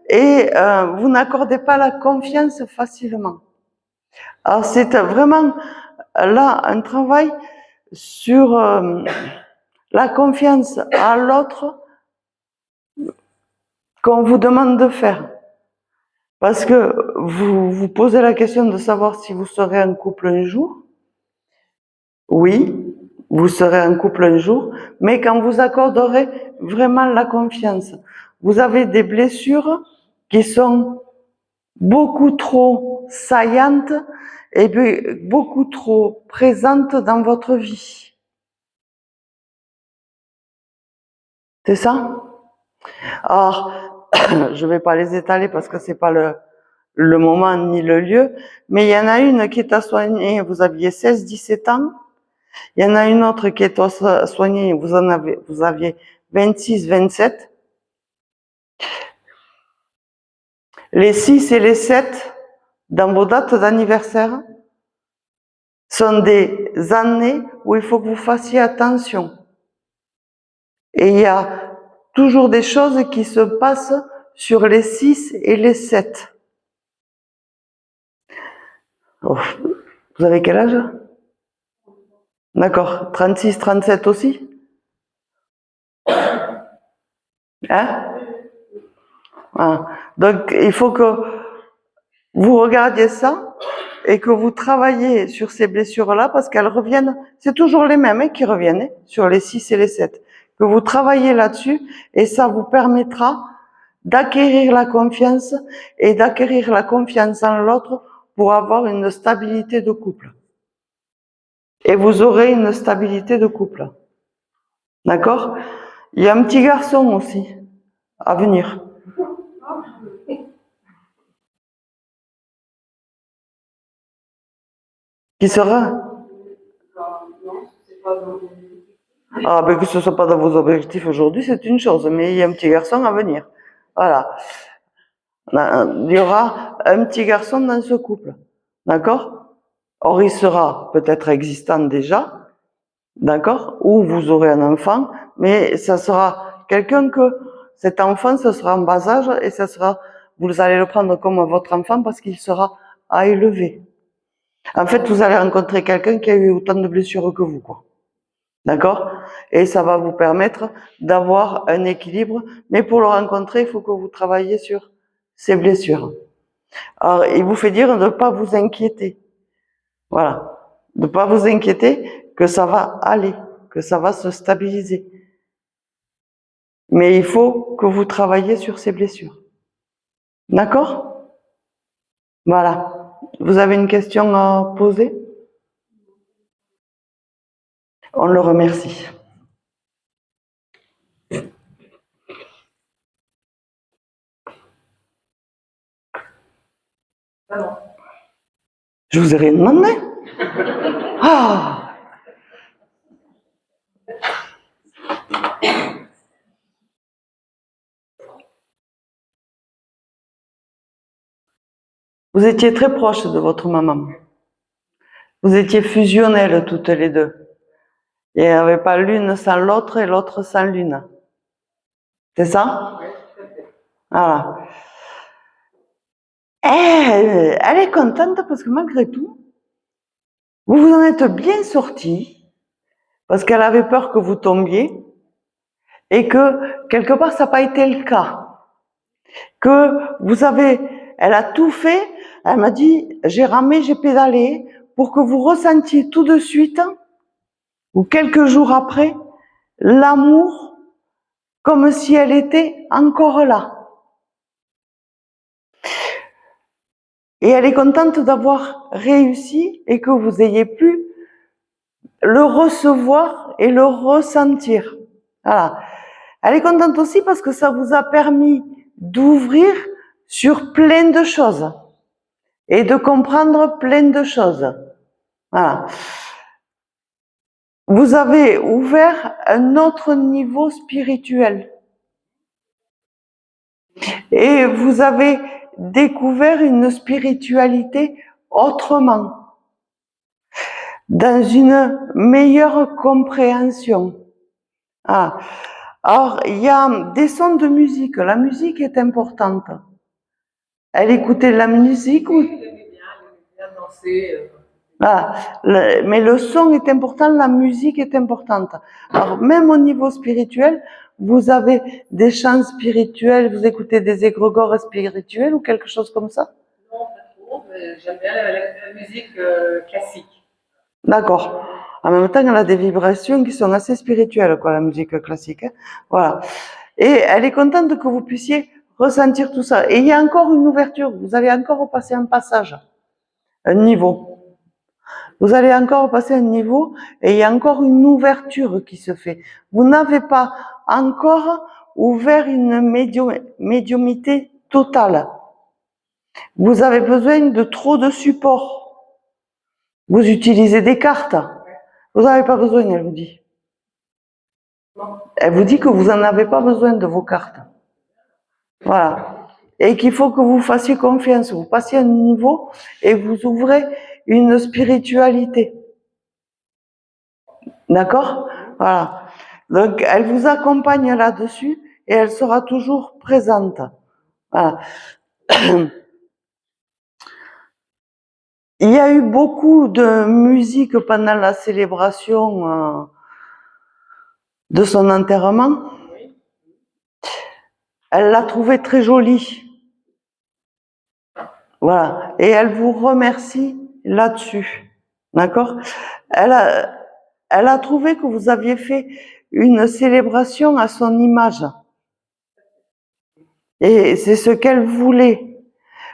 et vous n'accordez pas la confiance facilement. Alors c'est vraiment là un travail sur la confiance à l'autre qu'on vous demande de faire. Parce que vous vous posez la question de savoir si vous serez en couple un jour. Oui, vous serez en couple un jour, mais quand vous accorderez vraiment la confiance. Vous avez des blessures qui sont beaucoup trop saillantes et beaucoup trop présentes dans votre vie. C'est ça? Alors, je ne vais pas les étaler parce que c'est pas le moment ni le lieu, mais il y en a une qui est à soigner, vous aviez 16-17 ans. Il y en a une autre qui est à soigner, vous aviez 26-27. Les 6 et les 7, dans vos dates d'anniversaire, sont des années où il faut que vous fassiez attention. Et il y a toujours des choses qui se passent sur les 6 et les 7. Oh, vous avez quel âge? D'accord, 36, 37 aussi? Hein? Ah. Donc, il faut que vous regardiez ça et que vous travaillez sur ces blessures-là parce qu'elles reviennent, c'est toujours les mêmes qui reviennent, sur les 6 et les 7. Que vous travaillez là-dessus et ça vous permettra d'acquérir la confiance et d'acquérir la confiance en l'autre pour avoir une stabilité de couple. Et vous aurez une stabilité de couple. D'accord? Il y a un petit garçon aussi à venir. Qui sera? Ah, ben que ce ne soit pas dans vos objectifs aujourd'hui, c'est une chose, mais il y a un petit garçon à venir. Voilà. Il y aura un petit garçon dans ce couple. D'accord? Or, il sera peut-être existant déjà, d'accord? Ou vous aurez un enfant, mais ça sera quelqu'un que cet enfant, ce sera en bas âge et ça sera, vous allez le prendre comme votre enfant parce qu'il sera à élever. En fait, vous allez rencontrer quelqu'un qui a eu autant de blessures que vous, quoi. D'accord? Et ça va vous permettre d'avoir un équilibre. Mais pour le rencontrer, il faut que vous travailliez sur ces blessures. Alors, il vous fait dire de ne pas vous inquiéter. Voilà. De ne pas vous inquiéter que ça va aller, que ça va se stabiliser. Mais il faut que vous travailliez sur ces blessures. D'accord? Voilà. Vous avez une question à poser? On le remercie. Je vous ai rien demandé. Ah! Vous étiez très proches de votre maman. Vous étiez fusionnelles toutes les deux. Il n'y avait pas l'une sans l'autre et l'autre sans l'une. C'est ça? Voilà. Elle est contente parce que malgré tout, vous vous en êtes bien sortis parce qu'elle avait peur que vous tombiez et que quelque part ça n'a pas été le cas. Elle a tout fait, elle m'a dit, j'ai ramé, j'ai pédalé pour que vous ressentiez tout de suite ou quelques jours après l'amour comme si elle était encore là. Et elle est contente d'avoir réussi et que vous ayez pu le recevoir et le ressentir. Voilà. Elle est contente aussi parce que ça vous a permis d'ouvrir sur plein de choses et de comprendre plein de choses. Voilà. Vous avez ouvert un autre niveau spirituel et vous avez découvert une spiritualité autrement, dans une meilleure compréhension. Ah. Alors, il y a des sons de musique. La musique est importante. Elle écoutait de la musique ou... Oui, il aimait bien danser. Voilà. Mais le son est important, la musique est importante. Alors, même au niveau spirituel, vous avez des chants spirituels, vous écoutez des égrégores spirituels ou quelque chose comme ça? Non, pas trop, mais j'aime bien la musique classique. D'accord. En même temps, elle a des vibrations qui sont assez spirituelles, quoi, la musique classique. Hein. Voilà. Et elle est contente que vous puissiez ressentir tout ça. Et il y a encore une ouverture. Vous allez encore passer un passage, un niveau. Vous allez encore passer un niveau et il y a encore une ouverture qui se fait. Vous n'avez pas encore ouvert une médiumité totale. Vous avez besoin de trop de support. Vous utilisez des cartes. Vous n'avez pas besoin, elle vous dit. Elle vous dit que vous n'en avez pas besoin de vos cartes. Voilà. Et qu'il faut que vous fassiez confiance. Vous passiez un niveau et vous ouvrez une spiritualité. D'accord? Voilà. Donc, elle vous accompagne là-dessus et elle sera toujours présente. Voilà. Il y a eu beaucoup de musique pendant la célébration de son enterrement. Elle l'a trouvée très jolie. Voilà. Et elle vous remercie là-dessus. D'accord? Elle a trouvé que vous aviez fait une célébration à son image. Et c'est ce qu'elle voulait.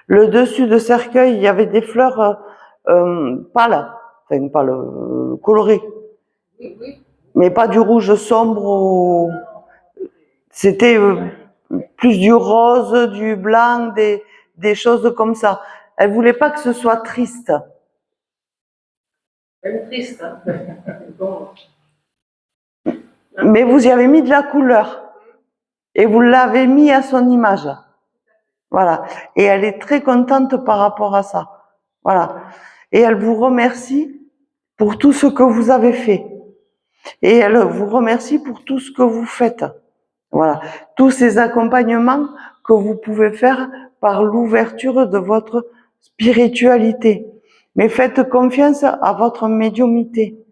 Le dessus de cercueil, il y avait des fleurs pâles, enfin pâles, colorées. Oui, oui. Mais pas du rouge sombre. C'était plus du rose, du blanc, des choses comme ça. Elle voulait pas que ce soit triste. Même triste, hein. Bon. Mais vous y avez mis de la couleur. Et vous l'avez mis à son image. Voilà. Et elle est très contente par rapport à ça. Voilà. Et elle vous remercie pour tout ce que vous avez fait. Et elle vous remercie pour tout ce que vous faites. Voilà. Tous ces accompagnements que vous pouvez faire par l'ouverture de votre spiritualité. Mais faites confiance à votre médiumnité.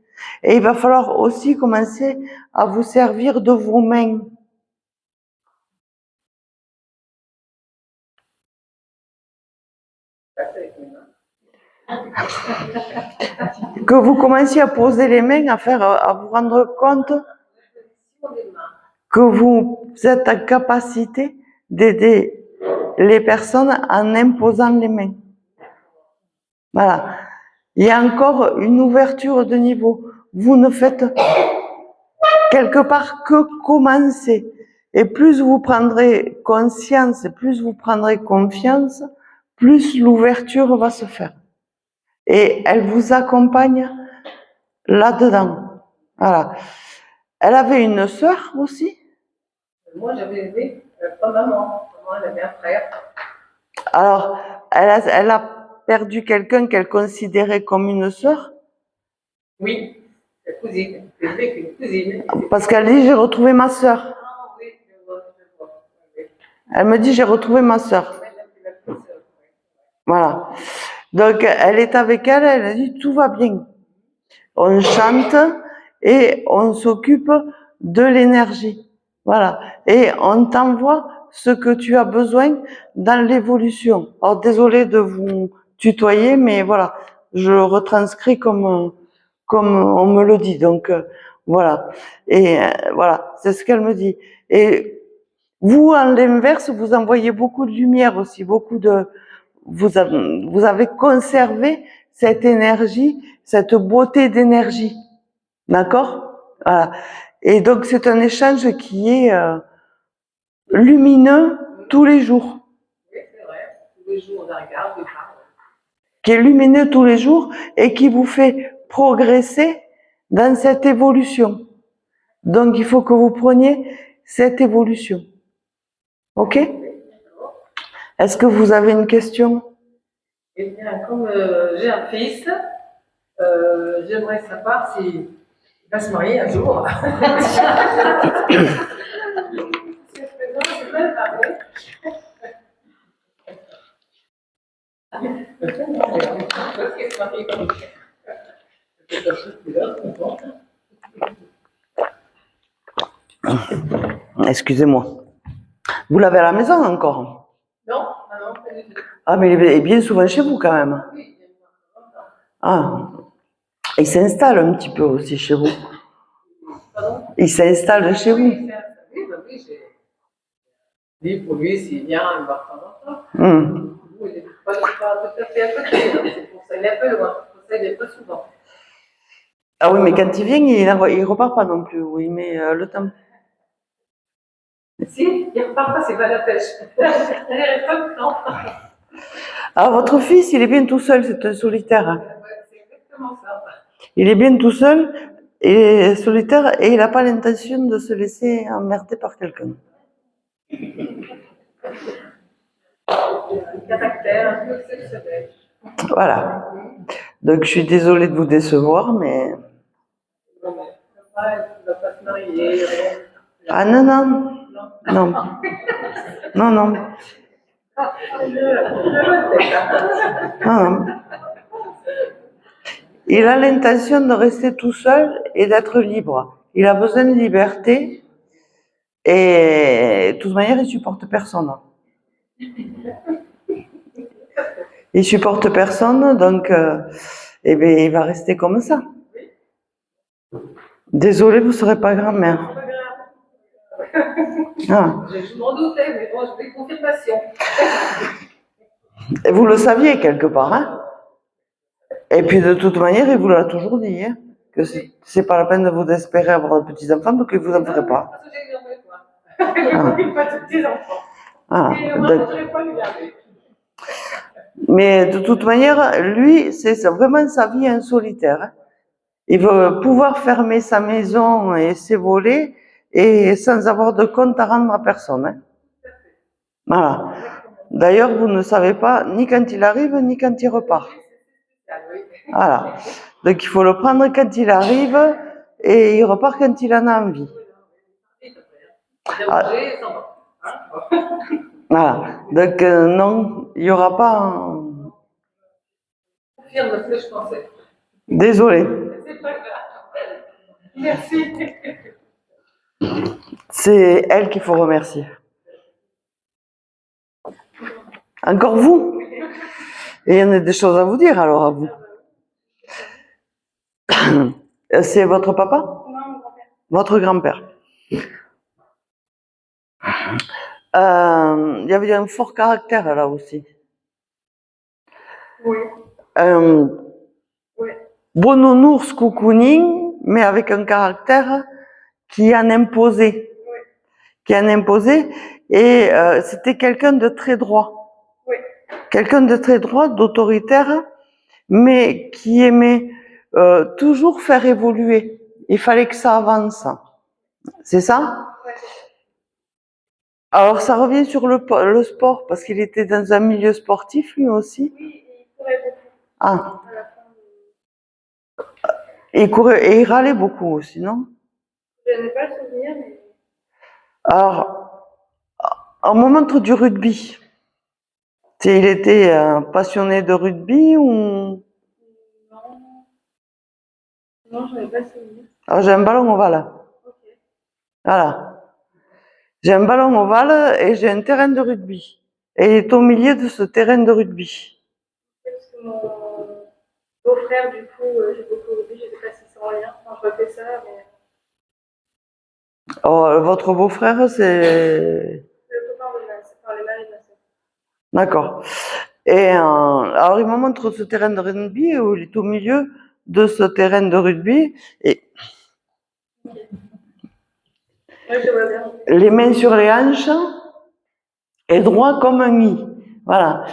Et il va falloir aussi commencer à vous servir de vos mains. Que vous commenciez à poser les mains, à vous rendre compte que vous êtes en capacité d'aider les personnes en imposant les mains. Voilà. Il y a encore une ouverture de niveau. Vous ne faites quelque part que commencer. Et plus vous prendrez conscience, plus vous prendrez confiance, plus l'ouverture va se faire. Et elle vous accompagne là-dedans. Voilà. Elle avait une sœur aussi? Moi, j'avais oui, pas maman. Maman, elle avait un frère. Alors, elle a perdu quelqu'un qu'elle considérait comme une sœur? Oui, la cousine. C'est vrai qu'une cousine. Parce qu'elle dit, j'ai retrouvé ma sœur. Ah oui, je vois. Oui. Elle me dit, j'ai retrouvé ma sœur. Voilà. Donc, elle est avec elle, elle a dit, tout va bien. On chante et on s'occupe de l'énergie. Voilà. Et on t'envoie ce que tu as besoin dans l'évolution. Alors, désolée de vous tutoyer, mais voilà. Je retranscris comme on me le dit. Donc, voilà. Et voilà. C'est ce qu'elle me dit. Et vous, en l'inverse, vous envoyez beaucoup de lumière aussi, vous avez conservé cette énergie, cette beauté d'énergie. D'accord? Voilà. Et donc, c'est un échange qui est lumineux tous les jours. Oui, c'est vrai. Tous les jours, on la regarde, on parle. Qui est lumineux tous les jours et qui vous fait progresser dans cette évolution. Donc, il faut que vous preniez cette évolution. Ok? Est-ce que vous avez une question? Eh bien, comme j'ai un fils, j'aimerais savoir s'il va se marier un jour. mal parlé. Excusez-moi. Vous l'avez à la maison encore? Non, non, pas du tout. Ah, mais il est bien souvent chez vous quand même. Oui, Ah, il s'installe un petit peu aussi chez vous. pardon? Il s'installe chez vous. Oui, j'ai dit pour lui, s'il vient, il va de temps en temps. Il n'est pas tout à fait à côté, c'est pour ça, il est un peu loin, c'est pour ça, il n'est pas souvent. Ah oui, mais quand il vient, il repart pas non plus. Oui, mais le temps. Si, il repart pas, c'est pas la pêche. Il reste pas de temps. Ah, votre fils, il est bien tout seul, c'est un solitaire. Hein. C'est exactement ça. Il est bien tout seul, et solitaire, et il n'a pas l'intention de se laisser emmerder par quelqu'un. Caractère un peu exceptionnel. Voilà. Donc, je suis désolée de vous décevoir, mais... Non, mais il ne va pas se marier. Ah non, non. Non. Non, non. Non. Il a l'intention de rester tout seul et d'être libre. Il a besoin de liberté et de toute manière, il supporte personne. Il supporte personne, donc eh bien, il va rester comme ça. Désolée, vous ne serez pas grand-mère. Ah. Je m'en doutais, mais bon, je veux confirmation. Et vous le saviez quelque part, hein? Et puis de toute manière, il vous l'a toujours dit, hein, que c'est pas la peine de vous espérer avoir de petits-enfants parce que vous n'en ferez pas. Parce que j'ai gardé, moi. Je n'ai pas de petits-enfants. Voilà. Et moi, je ne vais pas les garder. Mais de toute manière, lui, c'est vraiment sa vie en solitaire. Hein. Il veut pouvoir fermer sa maison et ses volets et sans avoir de compte à rendre à personne. Hein. Voilà. D'ailleurs, vous ne savez pas ni quand il arrive, ni quand il repart. Voilà. Donc, il faut le prendre quand il arrive et il repart quand il en a envie. Ah. Voilà. Donc, non, il n'y aura pas... Confirme ce que je pensais. Désolée. C'est pas grave. Merci. C'est elle qu'il faut remercier. Encore vous? Et il y en a des choses à vous dire alors à vous. C'est votre papa? Non, mon grand-père. Votre grand-père. Il y avait un fort caractère là aussi. Oui. Oui. Bon nounours cocooning, mais avec un caractère qui en imposait. Oui. Qui en imposait. Et c'était quelqu'un de très droit. Oui. Quelqu'un de très droit, d'autoritaire, mais qui aimait toujours faire évoluer. Il fallait que ça avance. C'est ça? Oui. Alors ça revient sur le sport, parce qu'il était dans un milieu sportif lui aussi. Oui, il courait beaucoup. Ah. À la fin, Il courait et il râlait beaucoup aussi, non? je n'ai pas le souvenir, mais... Alors, au moment du rugby, il était passionné de rugby ou... Non. Non, je n'en ai pas le souvenir. Alors j'ai un ballon ovale. Ok. Voilà. J'ai un ballon ovale et j'ai un terrain de rugby. Et il est au milieu de ce terrain de rugby. Parce que mon beau-frère, du coup, j'ai beaucoup rugby, je ne sais pas si c'est en lien. Enfin, je refais ça, mais... Oh, votre beau-frère, c'est... Le copain de le mari de ma sœur. D'accord. Et alors il me montre ce terrain de rugby où il est au milieu de ce terrain de rugby et Okay. Ouais, je vois bien. Les mains sur les hanches et droit comme un i. Voilà.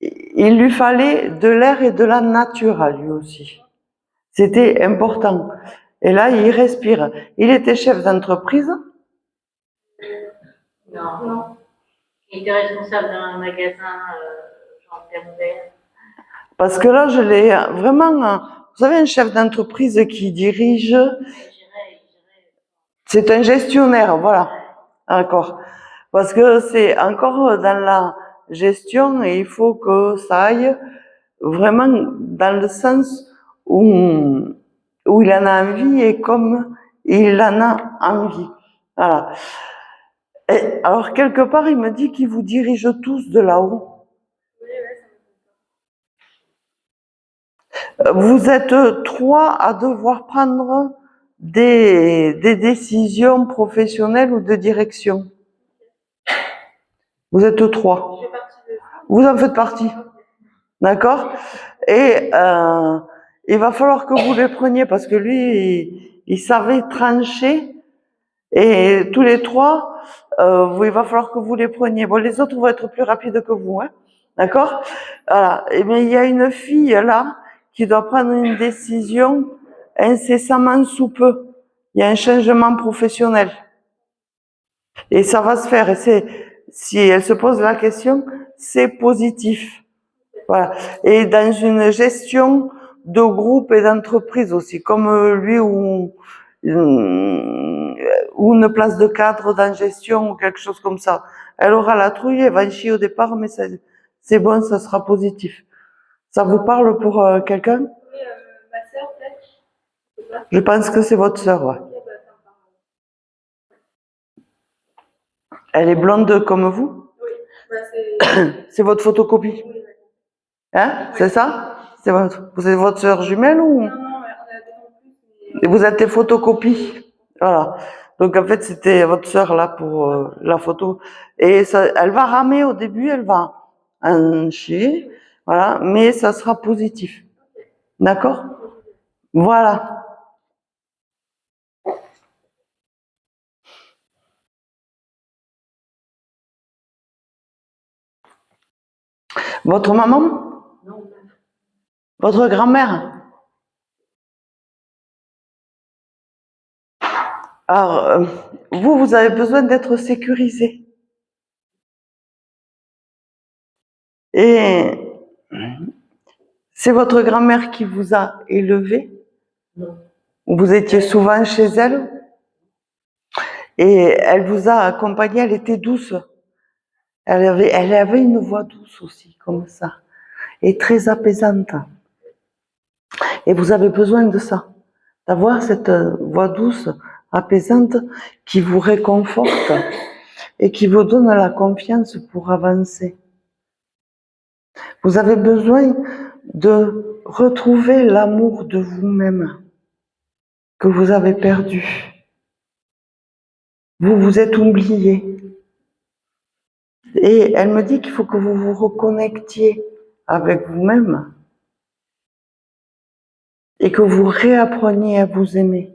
Il lui fallait de l'air et de la nature à lui aussi. C'était important. Et là, il respire. Il était chef d'entreprise. Non. Non. Il était responsable d'un magasin, genre Thermobert. Parce que là, je l'ai vraiment... Vous savez, un chef d'entreprise qui dirige... C'est un gestionnaire, voilà. D'accord. Parce que c'est encore dans la gestion et il faut que ça aille vraiment dans le sens où il en a envie et comme il en a envie. Voilà. Et alors, quelque part, il me dit qu'il vous dirige tous de là-haut. Vous êtes 3 à devoir prendre des décisions professionnelles ou de direction. Vous êtes 3. Vous en faites partie. D'accord? Et il va falloir que vous les preniez parce que lui, il savait trancher. Et tous les 3, il va falloir que vous les preniez. Bon, les autres vont être plus rapides que vous, hein? D'accord? Voilà. Mais il y a une fille là qui doit prendre une décision incessamment sous peu. Il y a un changement professionnel. Et ça va se faire. Et si elle se pose la question, c'est positif. Voilà. Et dans une gestion de groupe et d'entreprise aussi, comme lui ou une place de cadre dans gestion ou quelque chose comme ça. Elle aura la trouille, elle va en chier au départ, mais c'est bon, ça sera positif. Ça vous parle pour quelqu'un? Oui, ma sœur, peut-être. Je pense que c'est votre sœur, ouais. Elle est blonde comme vous? Oui, c'est votre photocopie? Hein? C'est ça? Vous êtes votre sœur jumelle ou? Non, on a deux en plus. Et vous êtes des photocopies. Voilà. Donc en fait, c'était votre sœur là pour la photo. Et ça, elle va ramer au début, elle va en chier. Voilà. Mais ça sera positif. D'accord? Voilà. Votre maman? Non. Votre grand-mère? Alors, vous avez besoin d'être sécurisé. Et c'est votre grand-mère qui vous a élevé? Non. Vous étiez souvent chez elle? Et elle vous a accompagné, elle était douce. Elle avait une voix douce aussi, comme ça. Et très apaisante. Et vous avez besoin de ça. D'avoir cette voix douce, apaisante, qui vous réconforte et qui vous donne la confiance pour avancer. Vous avez besoin de retrouver l'amour de vous-même que vous avez perdu. Vous vous êtes oublié. Et elle me dit qu'il faut que vous vous reconnectiez avec vous-même et que vous réappreniez à vous aimer.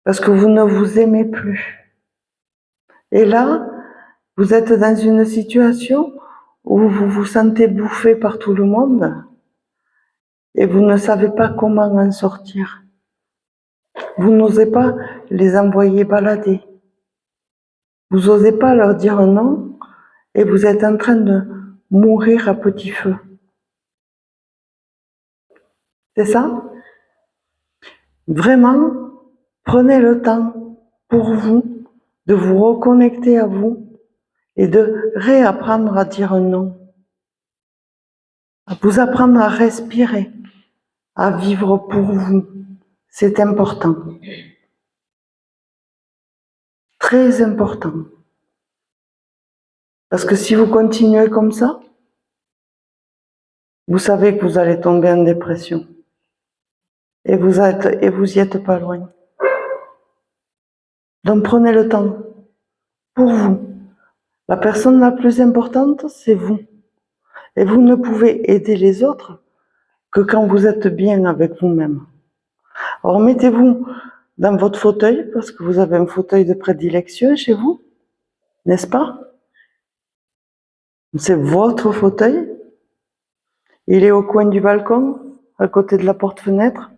Parce que vous ne vous aimez plus. Et là, vous êtes dans une situation où vous vous sentez bouffé par tout le monde et vous ne savez pas comment en sortir. Vous n'osez pas les envoyer balader. Vous n'osez pas leur dire non et vous êtes en train de mourir à petit feu. C'est ça? Vraiment, prenez le temps pour vous de vous reconnecter à vous et de réapprendre à dire non. À vous apprendre à respirer, à vivre pour vous. C'est important. Très important. Parce que si vous continuez comme ça, vous savez que vous allez tomber en dépression. Et vous y êtes pas loin. Donc prenez le temps pour vous. La personne la plus importante, c'est vous. Et vous ne pouvez aider les autres que quand vous êtes bien avec vous-même. Alors mettez-vous dans votre fauteuil, parce que vous avez un fauteuil de prédilection chez vous, n'est-ce pas? C'est votre fauteuil. Il est au coin du balcon, à côté de la porte-fenêtre.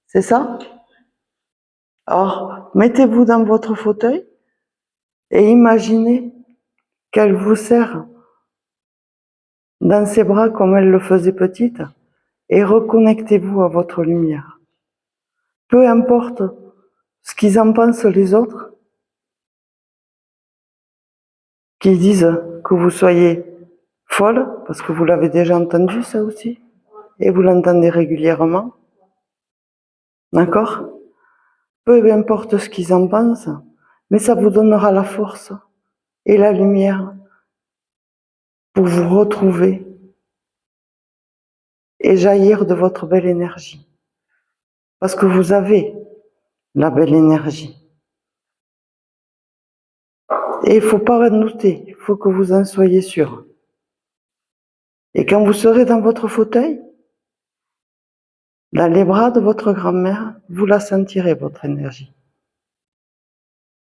C'est ça? Alors, mettez-vous dans votre fauteuil et imaginez qu'elle vous serre dans ses bras comme elle le faisait petite et reconnectez-vous à votre lumière. Peu importe ce qu'ils en pensent les autres, qui disent que vous soyez folle, parce que vous l'avez déjà entendu ça aussi, et vous l'entendez régulièrement. D'accord? Peu importe ce qu'ils en pensent, mais ça vous donnera la force et la lumière pour vous retrouver et jaillir de votre belle énergie. Parce que vous avez la belle énergie. Et il ne faut pas douter, il faut que vous en soyez sûr. Et quand vous serez dans votre fauteuil, dans les bras de votre grand-mère, vous la sentirez, votre énergie.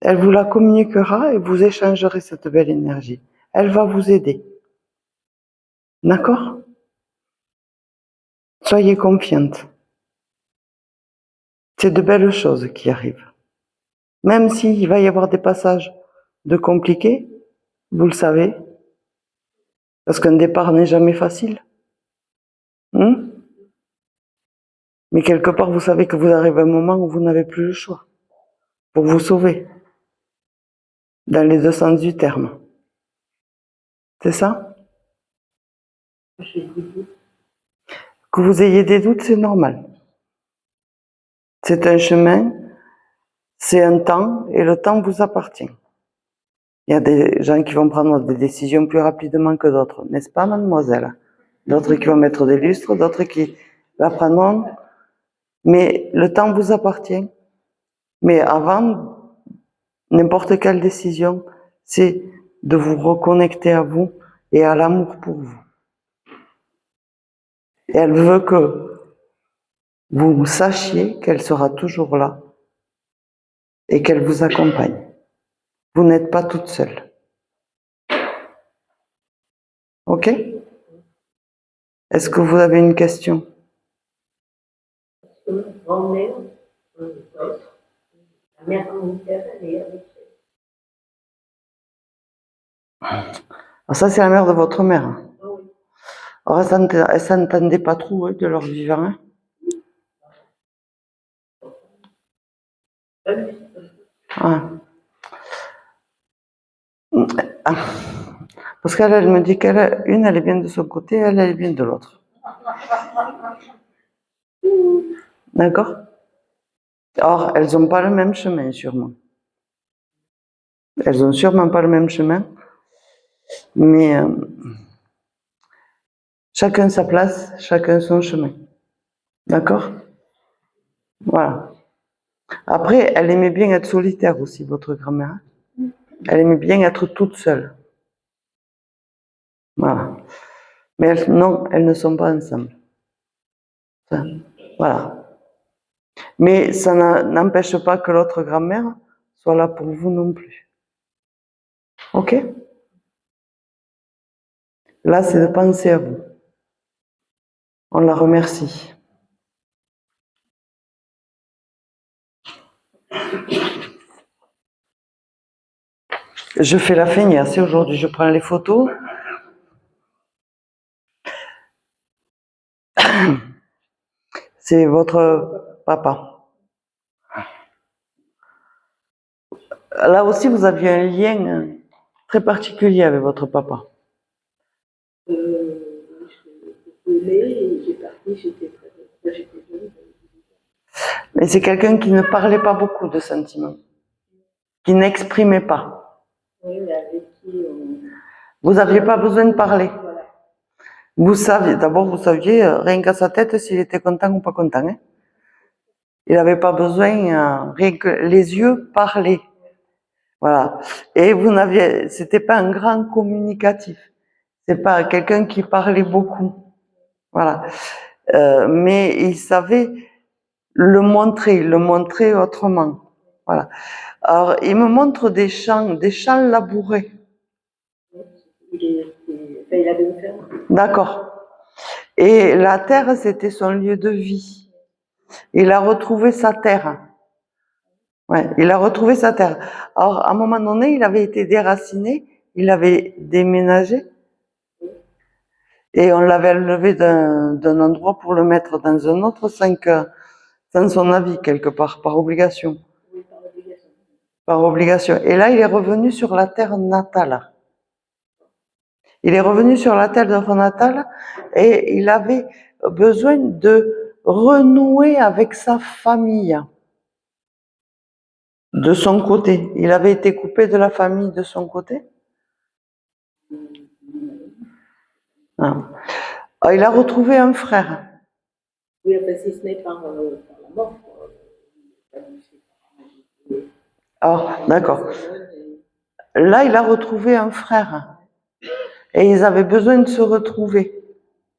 Elle vous la communiquera et vous échangerez cette belle énergie. Elle va vous aider. D'accord? Soyez confiante. C'est de belles choses qui arrivent. Même s'il va y avoir des passages de compliqués, vous le savez, parce qu'un départ n'est jamais facile. Mais quelque part, vous savez que vous arrivez à un moment où vous n'avez plus le choix pour vous sauver, dans les deux sens du terme. C'est ça? Que vous ayez des doutes, c'est normal. C'est un chemin, c'est un temps, et le temps vous appartient. Il y a des gens qui vont prendre des décisions plus rapidement que d'autres, n'est-ce pas, mademoiselle? D'autres qui vont mettre des lustres, d'autres qui la prendront. Mais le temps vous appartient. Mais avant n'importe quelle décision, c'est de vous reconnecter à vous et à l'amour pour vous. Et elle veut que vous sachiez qu'elle sera toujours là et qu'elle vous accompagne. Vous n'êtes pas toute seule. Ok? Est-ce que vous avez une question? Grand-mère, la mère militaire, elle est avec Alors ça, c'est la mère de votre mère. Alors, elle s'entendait pas trop de leur vivant. Ah. Parce qu'elle, elle me dit qu'une, elle est bien de son côté, elle est bien de l'autre. D'accord? Or, elles n'ont pas le même chemin, sûrement. Elles n'ont sûrement pas le même chemin, mais chacun sa place, chacun son chemin. D'accord? Voilà. Après, elle aimait bien être solitaire aussi, votre grand-mère. Elle aimait bien être toute seule. Voilà. Mais non, elles ne sont pas ensemble. Voilà. Mais ça n'empêche pas que l'autre grand-mère soit là pour vous non plus. Ok? Là, c'est de penser à vous. On la remercie. Je fais la feignasse aujourd'hui, je prends les photos. C'est votre papa. Là aussi, vous aviez un lien très particulier avec votre papa. je et j'ai parti, j'étais jeune. Mais c'est quelqu'un qui ne parlait pas beaucoup de sentiments, qui n'exprimait pas. Oui, mais avec qui Vous n'aviez pas besoin de parler. Voilà. Vous saviez, d'abord, vous saviez rien qu'à sa tête s'il était content ou pas content. Hein. Il n'avait pas besoin, rien que les yeux parlaient. Voilà. Et c'était pas un grand communicatif. C'est pas quelqu'un qui parlait beaucoup. Voilà. Mais il savait le montrer autrement. Voilà. Alors, il me montre des champs labourés. Il avait une ferme. D'accord. Et la terre, c'était son lieu de vie. Il a retrouvé sa terre. Ouais, il a retrouvé sa terre. Alors, à un moment donné, il avait été déraciné, il avait déménagé, et on l'avait enlevé d'un endroit pour le mettre dans un autre sans son avis, quelque part, par obligation. Oui, par obligation. Par obligation. Et là, il est revenu sur la terre natale. Il est revenu sur la terre d'enfant natal et il avait besoin de renouer avec sa famille. De son côté. Il avait été coupé de la famille de son côté. Ah. Il a retrouvé un frère. Oui, enfin, si ce n'est par la mort. Ah, d'accord. Là, il a retrouvé un frère. Et ils avaient besoin de se retrouver.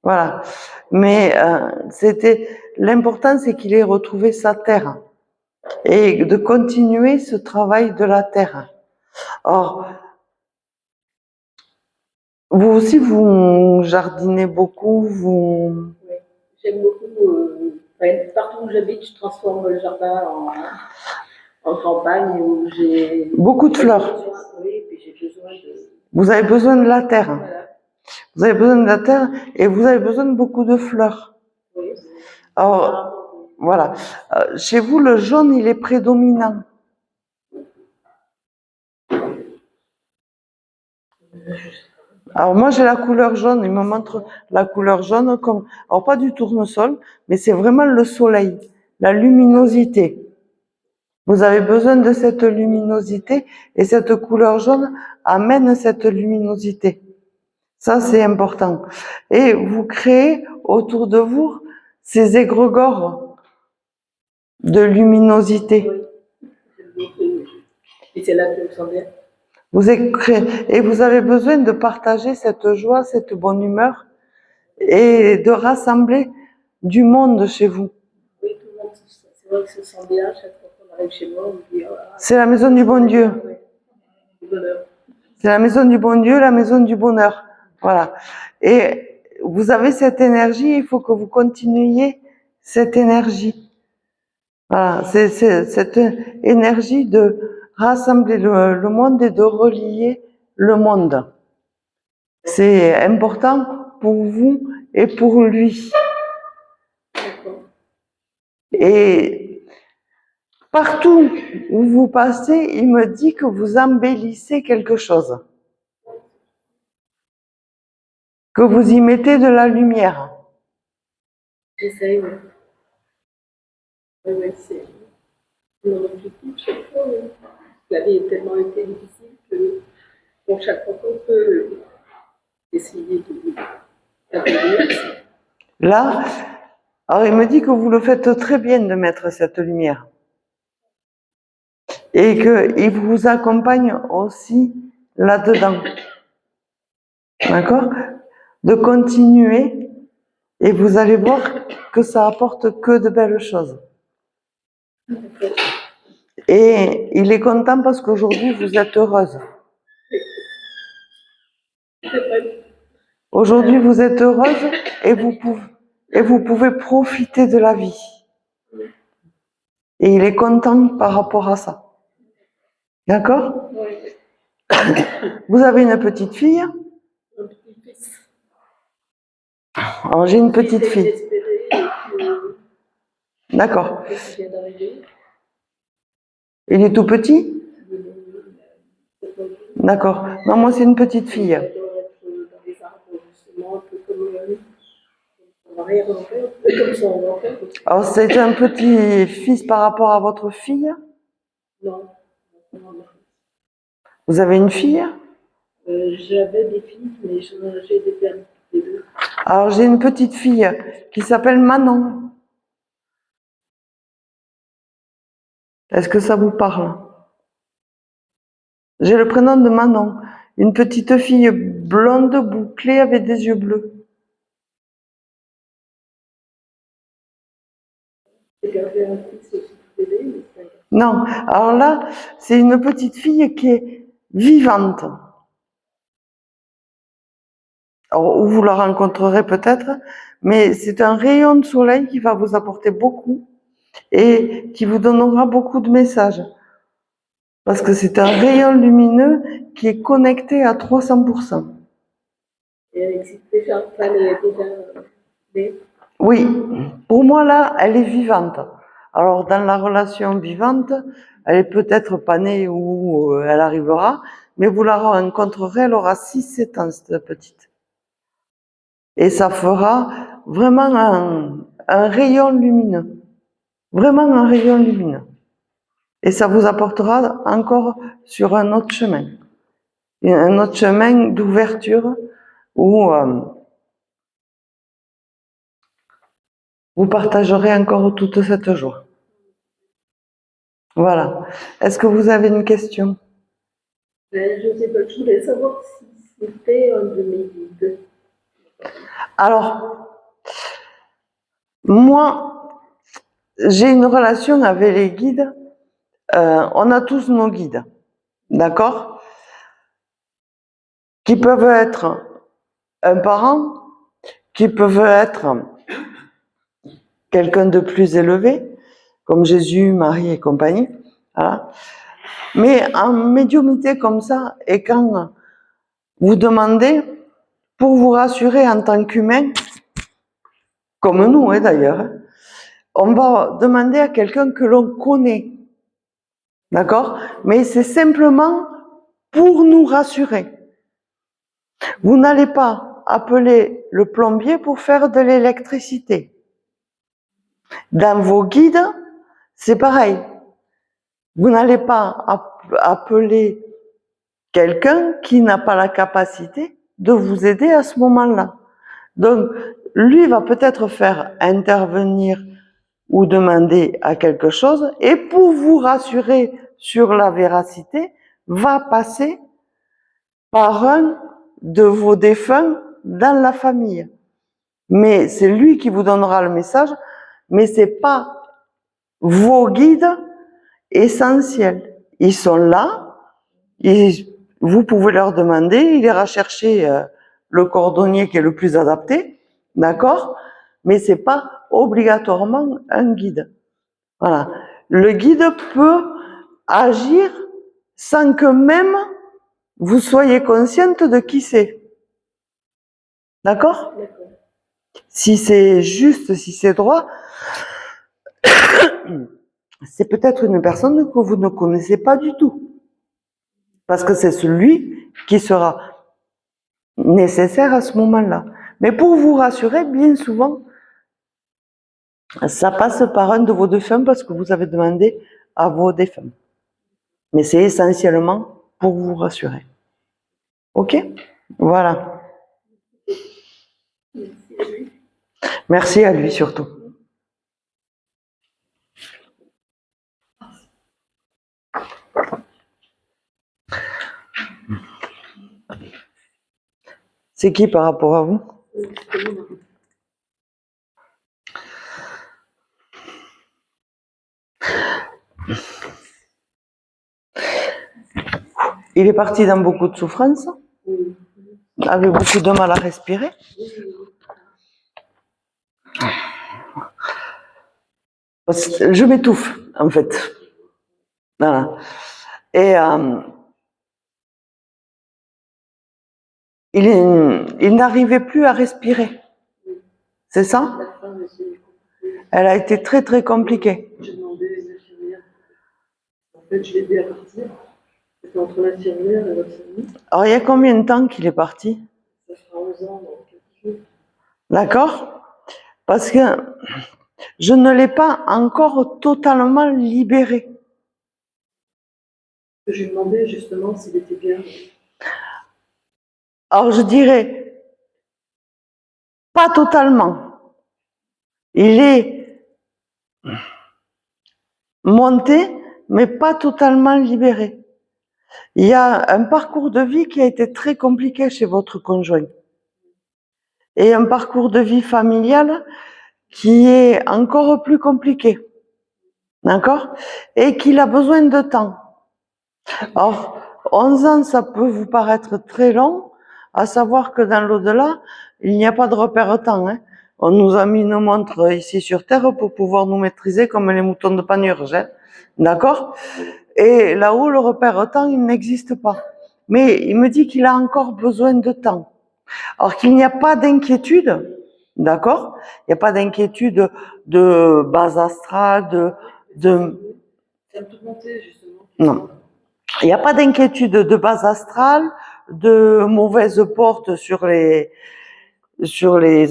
Voilà. Mais l'important, c'est qu'il ait retrouvé sa terre. Et de continuer ce travail de la terre. Or, vous aussi, vous jardinez beaucoup, vous... Oui, j'aime beaucoup. Partout où j'habite, je transforme le jardin en campagne où j'ai... Beaucoup de fleurs. Oui, puis j'ai besoin de... Vous avez besoin de la terre. Voilà. Vous avez besoin de la terre et vous avez besoin de beaucoup de fleurs. Oui. Alors, voilà. Chez vous, le jaune, il est prédominant. Alors moi, j'ai la couleur jaune. Il me montre la couleur jaune comme... Alors, pas du tournesol, mais c'est vraiment le soleil, la luminosité. Vous avez besoin de cette luminosité et cette couleur jaune amène cette luminosité. Ça, c'est important. Et vous créez autour de vous ces égrégores de luminosité. Oui. Et c'est là que je sens bien. Et vous avez besoin de partager cette joie, cette bonne humeur et de rassembler du monde chez vous. Oui, tout le monde, c'est vrai que ça sent bien chaque fois qu'on arrive chez moi, on me dit c'est la maison du bon Dieu. Oui, du bonheur. C'est la maison du bon Dieu, la maison du bonheur. Voilà. Et vous avez cette énergie, il faut que vous continuiez cette énergie. Voilà, c'est cette énergie de rassembler le monde et de relier le monde. C'est important pour vous et pour lui. Et partout où vous passez, il me dit que vous embellissez quelque chose. Que vous y mettez de la lumière. J'essaye, oui. Oui, c'est mon objectif chaque fois. Oui. La vie a tellement été difficile que bon, chaque fois qu'on peut essayer d'améliorer. Là, alors il me dit que vous le faites très bien de mettre cette lumière. Et qu'il vous accompagne aussi là-dedans. D'accord? De continuer et vous allez voir que ça apporte que de belles choses. Et il est content parce qu'aujourd'hui vous êtes heureuse. Aujourd'hui vous êtes heureuse et vous pouvez profiter de la vie. Et il est content par rapport à ça. D'accord? Vous avez une petite fille? Un petit-fils. Alors j'ai une petite fille. D'accord. Il est tout petit? D'accord. Non, moi c'est une petite fille. Alors c'est un petit fils par rapport à votre fille? Non. Vous avez une fille? J'avais des filles, mais j'ai des permis des deux. Alors j'ai une petite fille qui s'appelle Manon. Est-ce que ça vous parle? J'ai le prénom de Manon. Une petite fille blonde bouclée avec des yeux bleus. J'ai gardé un fils aussi bébé, mais c'est... Non, alors là, c'est une petite fille qui est vivante. Alors, vous la rencontrerez peut-être, mais c'est un rayon de soleil qui va vous apporter beaucoup et qui vous donnera beaucoup de messages. Parce que c'est un rayon lumineux qui est connecté à 300%. Et elle existe déjà, enfin, elle est déjà née. Oui, pour moi là, elle est vivante. Alors, dans la relation vivante, elle est peut-être pas née où elle arrivera, mais vous la rencontrerez, elle aura 6-7 ans, cette petite. Et ça fera vraiment un rayon lumineux. Vraiment un rayon lumineux. Et ça vous apportera encore sur un autre chemin. Un autre chemin d'ouverture où vous partagerez encore toute cette joie. Voilà. Est-ce que vous avez une question? Je sais pas, je voulais savoir si c'était un de mes guides. Alors, moi, j'ai une relation avec les guides. On a tous nos guides, d'accord? Qui peuvent être un parent, qui peuvent être quelqu'un de plus élevé, comme Jésus, Marie et compagnie. Voilà. Mais en médiumnité comme ça, et quand vous demandez, pour vous rassurer en tant qu'humain, comme nous d'ailleurs, on va demander à quelqu'un que l'on connaît. D'accord? Mais c'est simplement pour nous rassurer. Vous n'allez pas appeler le plombier pour faire de l'électricité. Dans vos guides, c'est pareil. Vous n'allez pas appeler quelqu'un qui n'a pas la capacité de vous aider à ce moment-là. Donc, lui va peut-être faire intervenir ou demander à quelque chose, et pour vous rassurer sur la véracité, va passer par un de vos défunts dans la famille. Mais c'est lui qui vous donnera le message, mais c'est pas vos guides essentiels. Ils sont là, vous pouvez leur demander, il ira chercher le cordonnier qui est le plus adapté, d'accord? Mais c'est pas obligatoirement un guide. Voilà. Le guide peut agir sans que même vous soyez consciente de qui c'est. D'accord? Si c'est juste, si c'est droit, c'est peut-être une personne que vous ne connaissez pas du tout. Parce que c'est celui qui sera nécessaire à ce moment-là. Mais pour vous rassurer, bien souvent, ça passe par un de vos défunts parce que vous avez demandé à vos défunts. Mais c'est essentiellement pour vous rassurer. Ok? Voilà. Merci à lui surtout. C'est qui par rapport à vous? Il est parti dans beaucoup de souffrance, avec beaucoup de mal à respirer. Je m'étouffe, en fait. Voilà. Et il n'arrivait plus à respirer. C'est ça? Elle a été très très compliquée. J'ai demandé à une infirmière. En fait, je l'ai aidé à partir. C'était entre l'infirmière et votre famille. Alors, il y a combien de temps qu'il est parti? Ça fera 11 ans dans quelques jours. D'accord? Parce que je ne l'ai pas encore totalement libéré. Je lui demandais justement s'il était bien. Alors, je dirais pas totalement. Il est monté, mais pas totalement libéré. Il y a un parcours de vie qui a été très compliqué chez votre conjoint. Et un parcours de vie familial qui est encore plus compliqué. D'accord? Et qu'il a besoin de temps. Or, 11 ans, ça peut vous paraître très long, à savoir que dans l'au-delà, il n'y a pas de repère-temps. Hein. On nous a mis une montre ici sur Terre pour pouvoir nous maîtriser comme les moutons de Panurge. Hein. D'accord? Et là-haut, le repère-temps, il n'existe pas. Mais il me dit qu'il a encore besoin de temps. Alors qu'il n'y a pas d'inquiétude, D'accord? Il n'y a pas d'inquiétude de base astrale, Ça me tourmentait, justement. non. Il n'y a pas d'inquiétude de base astrale, de mauvaise porte sur les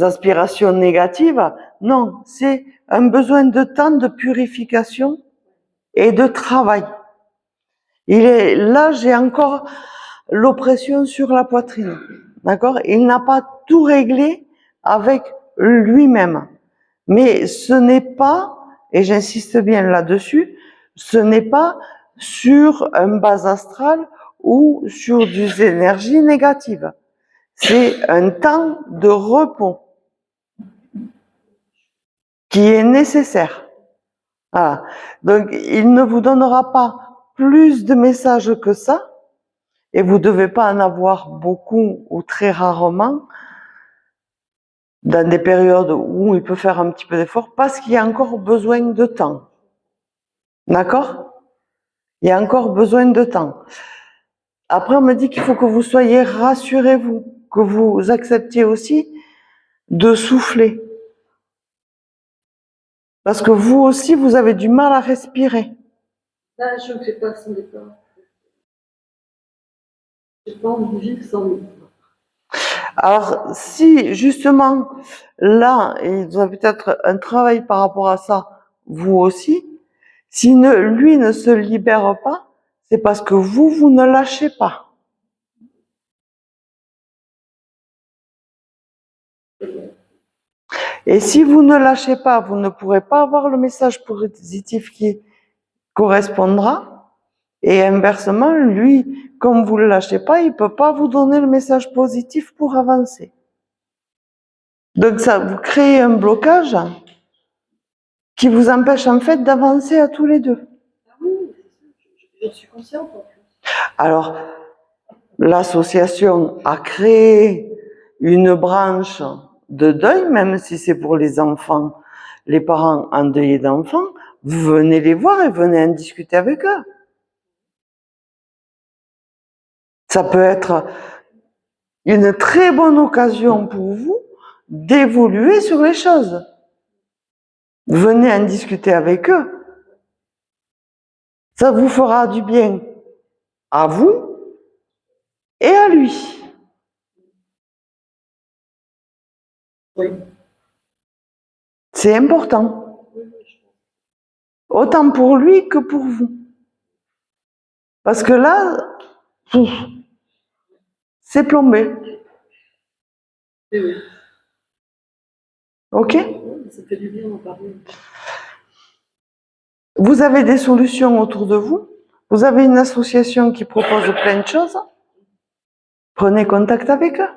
aspirations négatives. Non, c'est un besoin de temps de purification et de travail. Là, j'ai encore l'oppression sur la poitrine. D'accord? Il n'a pas tout réglé avec lui-même. Mais ce n'est pas, et j'insiste bien là-dessus, ce n'est pas sur un base astral ou sur des énergies négatives. C'est un temps de repos qui est nécessaire. Voilà. Donc, il ne vous donnera pas plus de messages que ça, et vous ne devez pas en avoir beaucoup ou très rarement dans des périodes où il peut faire un petit peu d'effort, parce qu'il y a encore besoin de temps. D'accord? Il y a encore besoin de temps. Après, on me dit qu'il faut que vous soyez, rassurez-vous, que vous acceptiez aussi de souffler. Parce que vous aussi, vous avez du mal à respirer. Là, je ne fais pas sans départ. Je n'ai pas envie de vivre sans départ. Alors, si justement, là, et vous avez peut-être un travail par rapport à ça, vous aussi, si lui ne se libère pas, c'est parce que vous ne lâchez pas. Et si vous ne lâchez pas, vous ne pourrez pas avoir le message positif qui correspondra. Et inversement, lui, comme vous ne le lâchez pas, il ne peut pas vous donner le message positif pour avancer. Donc ça vous crée un blocage qui vous empêche en fait d'avancer à tous les deux. Ah oui, je suis consciente en plus. Alors, l'association a créé une branche de deuil, même si c'est pour les enfants, les parents endeuillés d'enfants, vous venez les voir et venez en discuter avec eux. Ça peut être une très bonne occasion pour vous d'évoluer sur les choses. Venez en discuter avec eux. Ça vous fera du bien à vous et à lui. Oui. C'est important. Autant pour lui que pour vous. Parce que là, c'est plombé. Oui, oui. Ok? Ça fait du bien d'en parler. Vous avez des solutions autour de vous. Vous avez une association qui propose plein de choses. Prenez contact avec eux.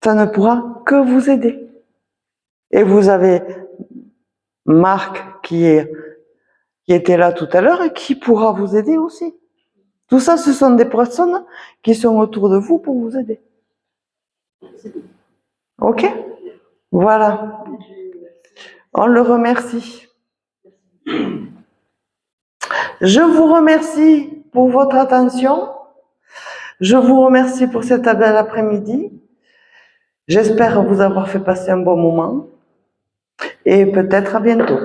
Ça ne pourra que vous aider. Et vous avez Marc qui était là tout à l'heure et qui pourra vous aider aussi. Tout ça, ce sont des personnes qui sont autour de vous pour vous aider. Ok? Voilà. On le remercie. Je vous remercie pour votre attention. Je vous remercie pour cet bel après-midi. J'espère vous avoir fait passer un bon moment. Et peut-être à bientôt.